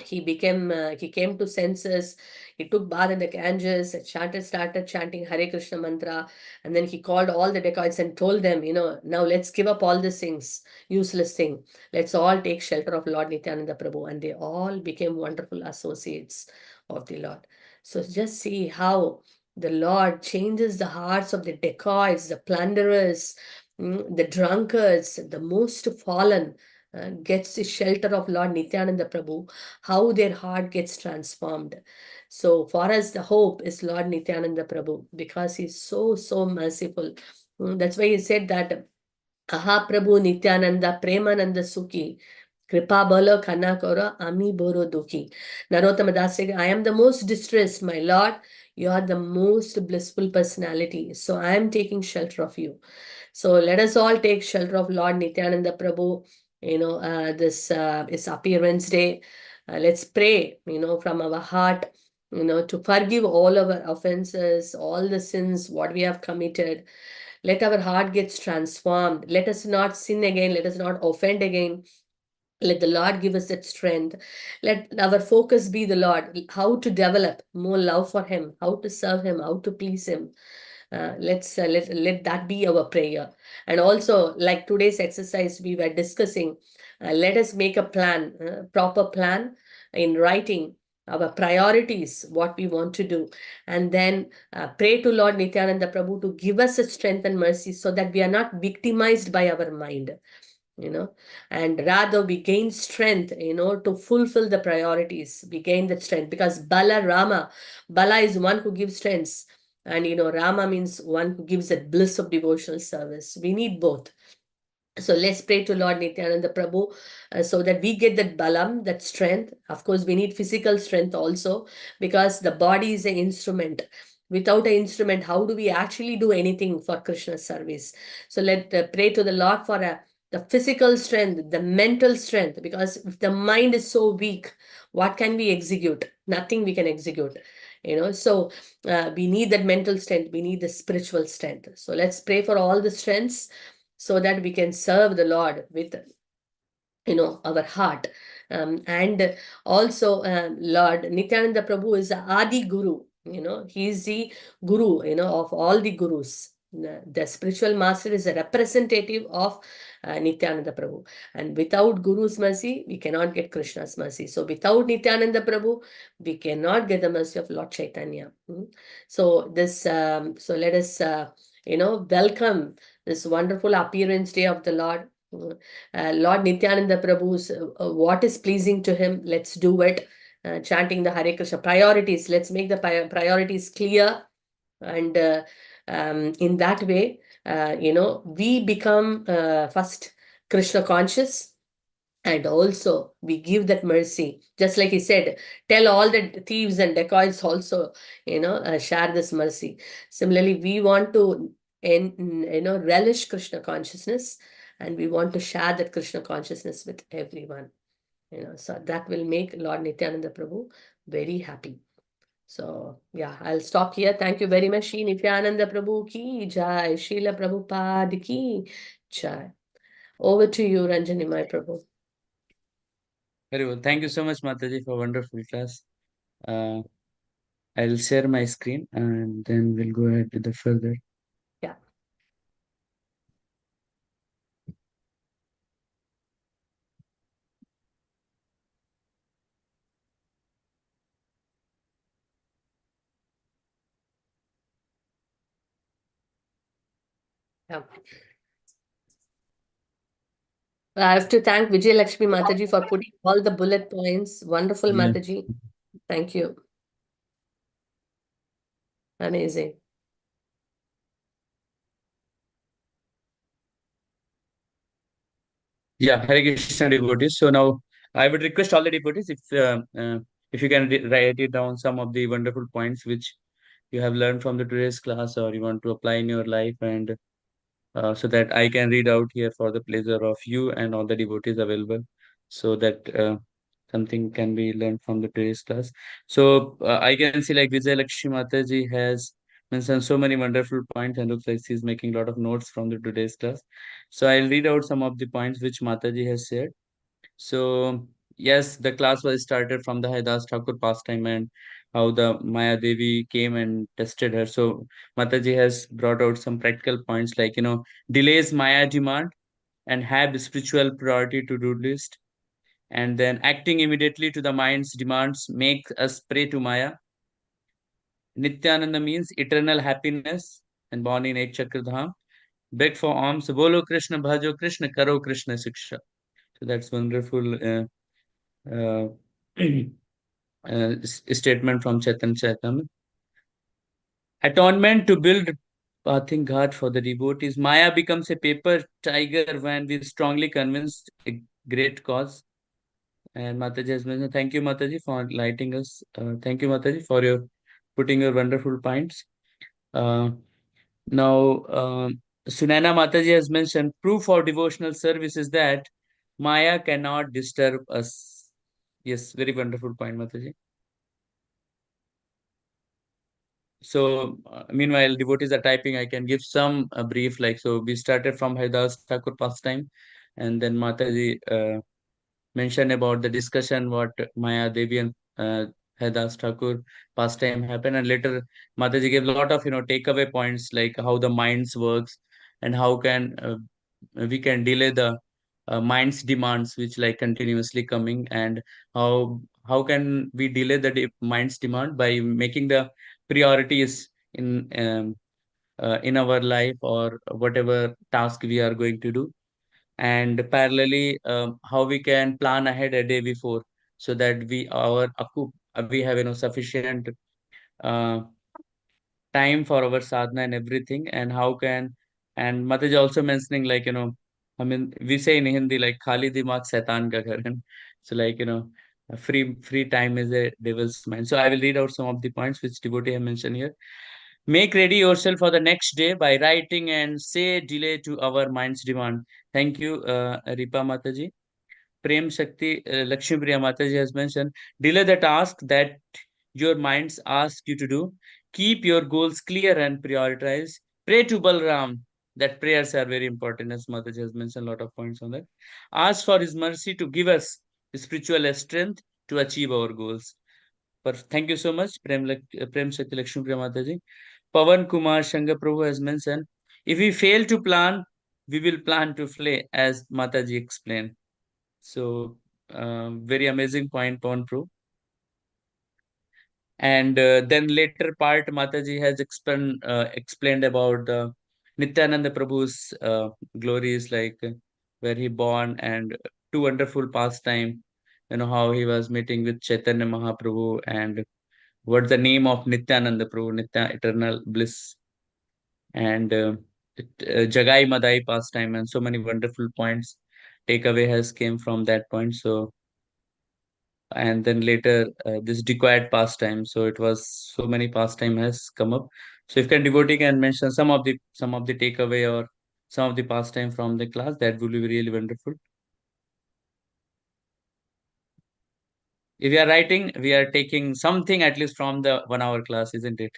A: He came to senses. He took bath in the Ganges, started chanting Hare Krishna mantra. And then he called all the dacoits and told them, now let's give up all these things, useless thing. Let's all take shelter of Lord Nityananda Prabhu. And they all became wonderful associates of the Lord. So just see how the Lord changes the hearts of the dacoits, the plunderers, the drunkards, the most fallen, gets the shelter of Lord Nityananda Prabhu, how their heart gets transformed. So for us, the hope is Lord Nityananda Prabhu, because he's so, so merciful. That's why he said that, "Aha Prabhu Nityananda Premananda Sukhi, Kripa Bolo Kana Koro Ami Boro Dukhi." Narottama Das said, "I am the most distressed, my Lord. You are the most blissful personality. So I am taking shelter of you." So let us all take shelter of Lord Nityananda Prabhu. This is Appearance Day. Let's pray, from our heart, to forgive all our offenses, all the sins, what we have committed. Let our heart gets transformed. Let us not sin again. Let us not offend again. Let the Lord give us that strength. Let our focus be the Lord, how to develop more love for Him, how to serve Him, how to please Him. Let that be our prayer. And also, like today's exercise we were discussing, let us make a plan, proper plan in writing our priorities, what we want to do, and then pray to Lord Nityananda Prabhu to give us a strength and mercy so that we are not victimized by our mind, and rather we gain strength, to fulfill the priorities. We gain that strength because Bala is one who gives strength, and Rama means one who gives that bliss of devotional service. We need both. So let's pray to Lord Nityananda Prabhu so that we get that balam, that strength. Of course, we need physical strength also, because the body is an instrument. Without an instrument, how do we actually do anything for Krishna's service? So let's pray to the Lord for the physical strength, the mental strength, because if the mind is so weak, what can we execute? Nothing we can execute. So we need that mental strength. We need the spiritual strength. So let's pray for all the strengths so that we can serve the Lord with, our heart. And also, Lord Nityananda Prabhu is the Adi Guru. He is the Guru, of all the Gurus. The spiritual master is a representative of Nityananda Prabhu. And without Guru's mercy, we cannot get Krishna's mercy. So without Nityananda Prabhu, we cannot get the mercy of Lord Chaitanya. So let us, welcome this wonderful Appearance Day of the Lord. Lord Nityananda Prabhu's what is pleasing to him, let's do it. Chanting the Hare Krishna priorities, let's make the priorities clear, and in that way, we become first Krishna conscious, and also we give that mercy. Just like he said, tell all the thieves and dacoits also, share this mercy. Similarly, we want to relish Krishna consciousness, and we want to share that Krishna consciousness with everyone. So that will make Lord Nityananda Prabhu very happy. So yeah, I'll stop here. Thank you very much. Shri Nityananda Prabhu ki jai. Srila Prabhupada ki jai. Over to you, Ranjani, my Prabhu.
B: Very well. Thank you so much, Mataji, for wonderful class. I'll share my screen and then we'll go ahead with the further.
A: Yeah. Yeah. I have to thank Vijay Lakshmi Mataji for putting all the bullet points. Wonderful,
B: Yeah.
A: Mataji. Thank you. Amazing.
B: Yeah, Hare Krishna devotees. So now I would request all the devotees if you can write it down some of the wonderful points which you have learned from the today's class or you want to apply in your life, and so that I can read out here for the pleasure of you and all the devotees available, so that something can be learned from the today's class. So I can see like Vijay Lakshmi Mataji has mentioned so many wonderful points and looks like she's making a lot of notes from the today's class. So I'll read out some of the points which Mataji has shared. So yes, the class was started from the Haidas Thakur pastime and how the Maya Devi came and tested her. So Mataji has brought out some practical points like, delays Maya demand and have spiritual priority to do list. And then acting immediately to the mind's demands makes us pray to Maya. Nityananda means eternal happiness and born in Ek Chakradham. Beg for alms. Bolo Krishna, Bhajo Krishna, Karo Krishna Siksha. So that's wonderful. Uh, statement from Chaitanya Chaitamya. Atonement to build bathing ghat for the devotees. Maya becomes a paper tiger when we strongly convinced a great cause. And Mataji has mentioned, thank you, Mataji, for lighting us. Thank you, Mataji, for your putting your wonderful points. Uh, now, Sunana Mataji has mentioned proof for devotional service is that Maya cannot disturb us. Yes, very wonderful point, Mataji. So, meanwhile, devotees are typing. I can give some brief. Like, so we started from Haridas Thakur pastime, and then Mataji mentioned about the discussion what Maya Devi and Haridas Thakur pastime happened, and later Mataji gave a lot of takeaway points like how the minds works and how can we can delay the mind's demands which like continuously coming, and how can we delay the mind's demand by making the priorities in our life or whatever task we are going to do, and parallelly how we can plan ahead a day before so that we have sufficient uh, time for our sadhana and everything, and how can, and Mataji also mentioning like I mean we say in Hindi like khali dimag shaitan ka ghar hai. So like free time is a devil's mind. So I will read out some of the points which devotee have mentioned here. Make ready yourself for the next day by writing and say delay to our mind's demand. Thank you, Ripa Mataji. Prem Shakti Lakshmi Priya Mataji has mentioned, delay the task that your minds ask you to do. Keep your goals clear and prioritize. Pray to Balram. That prayers are very important, as Mataji has mentioned a lot of points on that. Ask for his mercy to give us spiritual strength to achieve our goals. But thank you so much, Prem Shakti Lakshmi Priya Mataji. Pavan Kumar Shankar Prabhu has mentioned, if we fail to plan, we will plan to fly, as Mataji explained. So, very amazing point, Pawan Prabhu. And then later part, Mataji has explained about Nityananda Prabhu's glories, like where he born and two wonderful pastime. How he was meeting with Chaitanya Mahaprabhu and what's the name of Nityananda Prabhu, Nitya Eternal Bliss, and Jagai Madai pastime, and so many wonderful points. Takeaway has came from that point. So, and then later this required pastime. So it was so many pastime has come up. So if can devotee can mention some of the takeaway or some of the pastime from the class, that would be really wonderful. If we are writing, we are taking something at least from the 1 hour class, isn't it?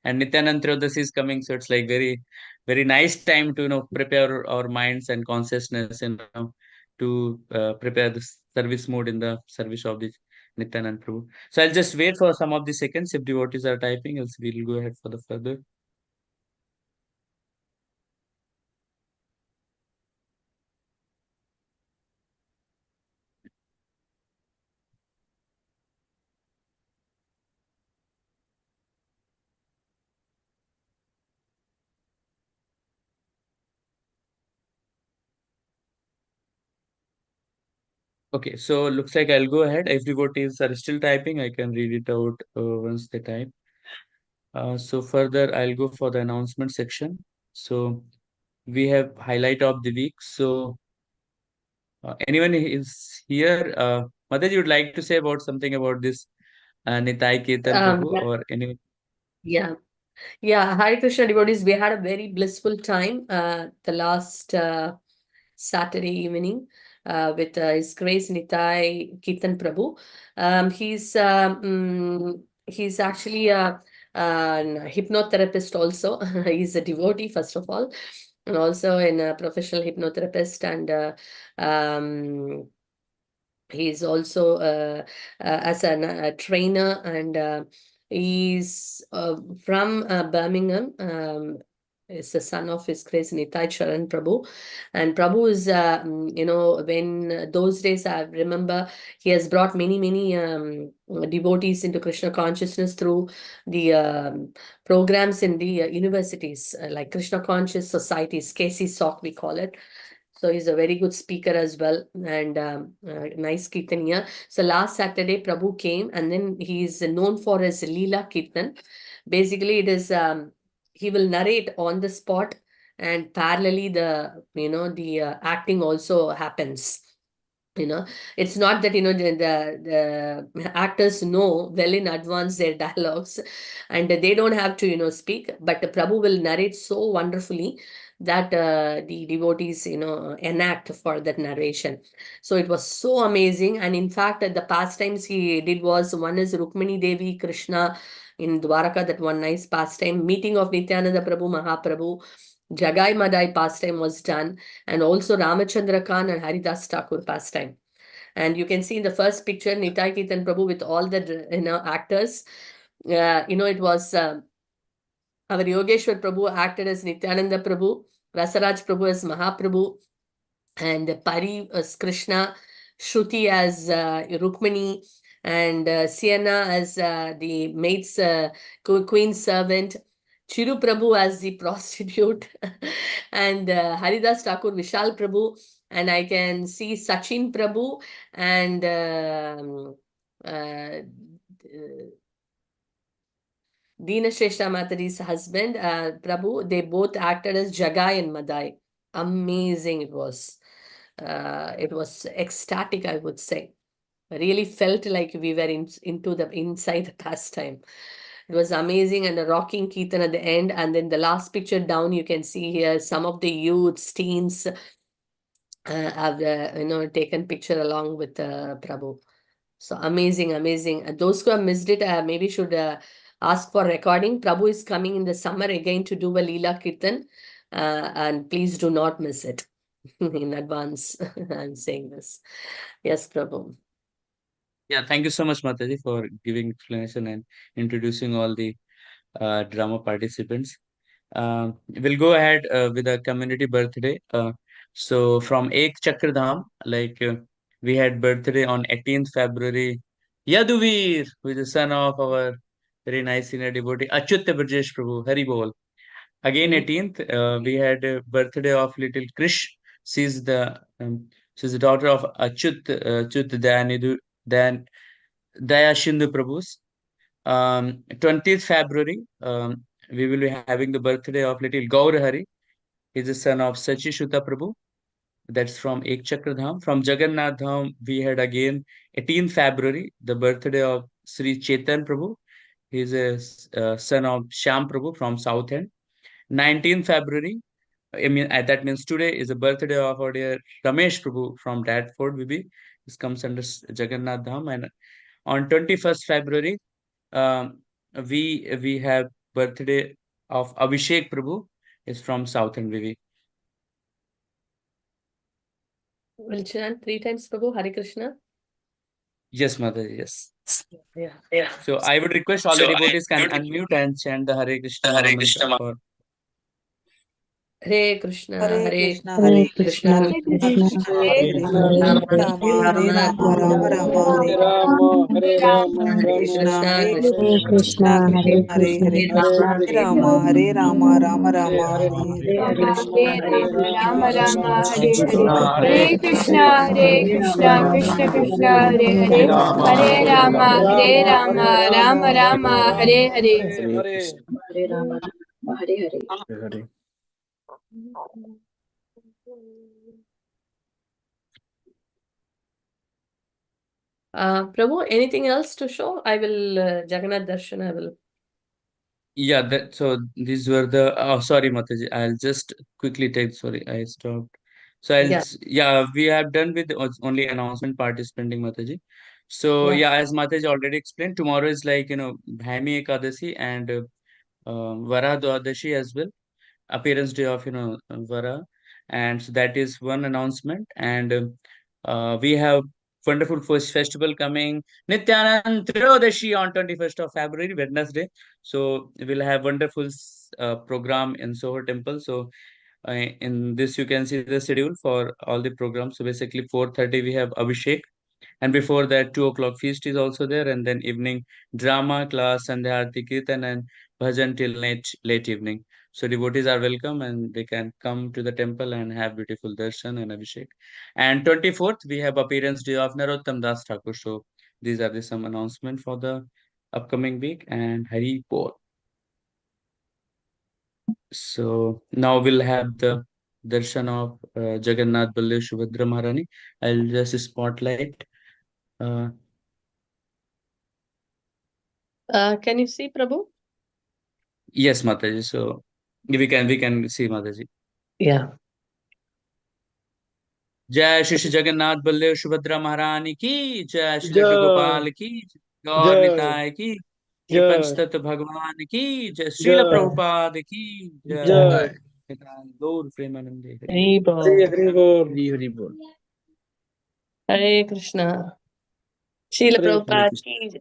B: And Nityanand Triyodasi is coming, so it's like very, very nice time to prepare our minds and consciousness, to prepare the service mode in the service of the Nityanand Prabhu. So I'll just wait for some of the seconds if devotees are typing, else we'll go ahead for the further. Okay, so looks like I'll go ahead. If devotees are still typing, I can read it out once they type. So further, I'll go for the announcement section. So we have highlight of the week. So anyone is here? Mataji, would like to say about something about this Nitai Ketan Prabhu
A: Yeah,
B: or anyone?
A: yeah. Yeah, Hare Krishna devotees, we had a very blissful time the last Saturday evening with His Grace Nitai Kirtan Prabhu. He's actually an hypnotherapist also. He's a devotee, first of all, and also a professional hypnotherapist, and he's also as a trainer, and he's from Birmingham. Is the son of His Grace Nitai Charan Prabhu. And Prabhu is, when those days I remember, he has brought many devotees into Krishna consciousness through the programs in the universities, like Krishna Conscious Societies, KC SOC, we call it. So he's a very good speaker as well, and nice Kirtaniya. So last Saturday, Prabhu came, and then he's known for his Leela Kirtan. Basically, it is he will narrate on the spot, and parallelly the acting also happens. It's not that the actors know well in advance their dialogues, and they don't have to speak, but Prabhu will narrate so wonderfully that the devotees enact for that narration. So it was so amazing. And in fact, the pastimes he did was, one is Rukmini Devi Krishna in Dwaraka, that one nice pastime, meeting of Nityananda Prabhu Mahaprabhu, Jagai Madai pastime was done, and also Ramachandra Khan and Haridas Thakur pastime. And you can see in the first picture Nitai Kirtan Prabhu with all the actors. It was our Yogeshwar Prabhu acted as Nityananda Prabhu, Rasaraj Prabhu as Mahaprabhu, and Pari as Krishna, Shruti as Rukmini, and Sienna as the maid's queen servant, Chiru Prabhu as the prostitute, and Haridas Thakur, Vishal Prabhu, and I can see Sachin Prabhu and Dina Shrestha Mataji's husband, Prabhu. They both acted as Jagai and Madai. Amazing it was. It was ecstatic, I would say. I really felt like we were into the inside the pastime. It was amazing, and a rocking Kirtan at the end. And then the last picture down, you can see here some of the youths, teens have taken picture along with Prabhu. So amazing, amazing. Those who have missed it, maybe should ask for recording. Prabhu is coming in the summer again to do a Leela Kirtan, and please do not miss it. In advance, I'm saying this. Yes, Prabhu.
B: Yeah, thank you so much, Mataji, for giving explanation and introducing all the drama participants. We'll go ahead with a community birthday. So from Ek Chakradham, we had birthday on 18th February. Yaduvir, who is the son of our very nice senior devotee, Achyut Brajesh Prabhu, Hari Bol. Again, 18th, we had a birthday of little Krish. She's the she's the daughter of Achyut Dan Daya Shindu Prabhus. 20th February, we will be having the birthday of little Gaur Hari. He's the son of Sachi Shuta Prabhu. That's from Ek Chakradham. From Jagannath Dham, we had again 18th February, the birthday of Sri Chetan Prabhu. He's a son of Sham Prabhu from South End. 19th February, that means today is the birthday of our dear Ramesh Prabhu from Dadford, VB. This comes under Jagannath Dham. And on 21st February, um, we have birthday of Abhishek Prabhu is from South End, VB.
A: Will chant 3 times, Prabhu, Hare Krishna.
B: Yes, Mother, yes.
A: Yeah.
B: So I would request all the devotees can unmute and chant the Hare Krishna Maha mantra for
A: Hare Krishna,
F: Hare
A: Hare
F: Krishna,
C: Hare
F: Hare
C: Krishna,
F: Krishna,
C: Krishna
F: Krishna
C: Krishna,
F: Krishna,
C: Hare
F: Hare
C: Hare,
F: Hare,
A: Rama,
F: Hare Rama, Hare Rama, Rama Rama, Hare
G: Hare
F: Hare.
G: Rama, Hare Rama,
F: Hare
G: Rama
F: Krishna,
G: Rama,
F: Hare
G: Hare
C: Hare
F: Krishna,
G: Hare.
C: Krishna,
F: Krishna
C: Hare
F: Krishna, Hare
C: Krishna,
F: Hare.
G: Hare
F: Hare
G: Krishna,
F: Rama, Hare Rama, Rama
G: Hare
F: Rama,
G: Hare,
F: Hare Hare.
E: Rama,
G: Rama,
E: Hare
G: Hare
E: Rama,
G: Rama,
E: Rama
G: Rama
E: Rama,
G: Rama,
E: Hare
G: Hare
E: Hare.
G: Hare.
E: Hare Krishna, Krishna Krishna, Hare Hare. Hare Rama, Hare Rama, Rama Rama, Hare Hare.
G: Hare Krishna. Hare.
A: Prabhu, anything else to show? I will Jagannath Darshan. I will.
B: Yeah, that so these were the sorry Mataji, I'll just quickly take, sorry, I stopped. So
A: Yeah,
B: yeah, we have done with only announcement participating Mataji. So
A: yeah.
B: yeah, as Mataji already explained, tomorrow is like Bhaimi Ekadasi and Vara Dwadashi as well, appearance day of Vara, and so that is one announcement. And we have wonderful first festival coming, Nityanand Triyodashi on 21st of February, Wednesday. So we'll have wonderful program in Soho Temple. So in this you can see the schedule for all the programs. So basically 4:30 we have Abhishek, and before that 2 o'clock feast is also there, and then evening drama class and the Aarti Kirtan and bhajan till late evening. So devotees are welcome and they can come to the temple and have beautiful darshan and Abhishek. And 24th we have appearance day of Narottam Das Thakur. So these are the some announcement for the upcoming week, and Hari Bol. So now we'll have the darshan of Jagannath Baldev Subhadra Maharani. I'll just spotlight. Uh,
A: Can you see Prabhu?
B: yes, Mataji. So we can see Mataji.
H: Yeah.
B: जय श्री श्री जगन्नाथ बलदेव सुभद्रा महारानी की जय, Shri Laddu
G: Jai,
B: Gopal की, गौर
G: Jai,
B: Nitai की, Shri
G: Jai,
B: पंचतत्व भगवान की जय, श्रील
G: Jai,
B: प्रभुपाद की जय,
G: Jai.
B: निताय गौर प्रेमानंदे हरि
H: Hari
B: बोल।
H: Bol.
G: Hare Hare Bol.
I: Hari Bol.
A: Hare Krishna. Srila
G: Hare
A: Prabhupada
I: Krishna.
A: ki jai.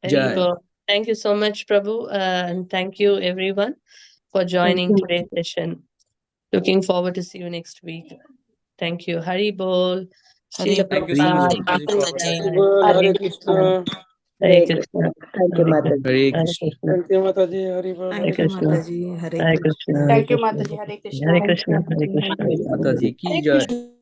I: Jai.
A: Haribol. Thank you so much, Prabhu, and thank you everyone for
C: Thank
A: joining
C: you.
A: today's session. Looking forward to see you next week. Thank you. Haribol.
F: Hare
A: Srila
B: Thank you so
F: Krishna,
B: much,
A: Prabhupada
F: Hare
B: Mataji,
A: ki
B: for
F: Krishna,
B: wonderful.
A: jai.
G: Bol,
A: Hare
G: Hare
A: Krishna.
G: Krishna.
A: Hare
C: Hare
A: Krishna.
C: Krishna. Thank you,
A: Hare
C: Mataji.
A: Krishna.
I: Hare
A: Hare
I: Krishna.
A: Krishna.
G: Thank you, Mataji. Hare Bol.
A: Hare
F: Thank you,
A: Krishna.
F: Mataji. Hare
A: Hare
F: Krishna.
A: Krishna.
E: Thank you, Mataji. Hare Krishna.
A: Hare
C: Thank
A: Krishna.
C: you,
A: Hare
C: Mataji.
A: Krishna.
C: Hare Krishna.
I: Mataji ki
E: Hare
I: jai.
E: Krishna.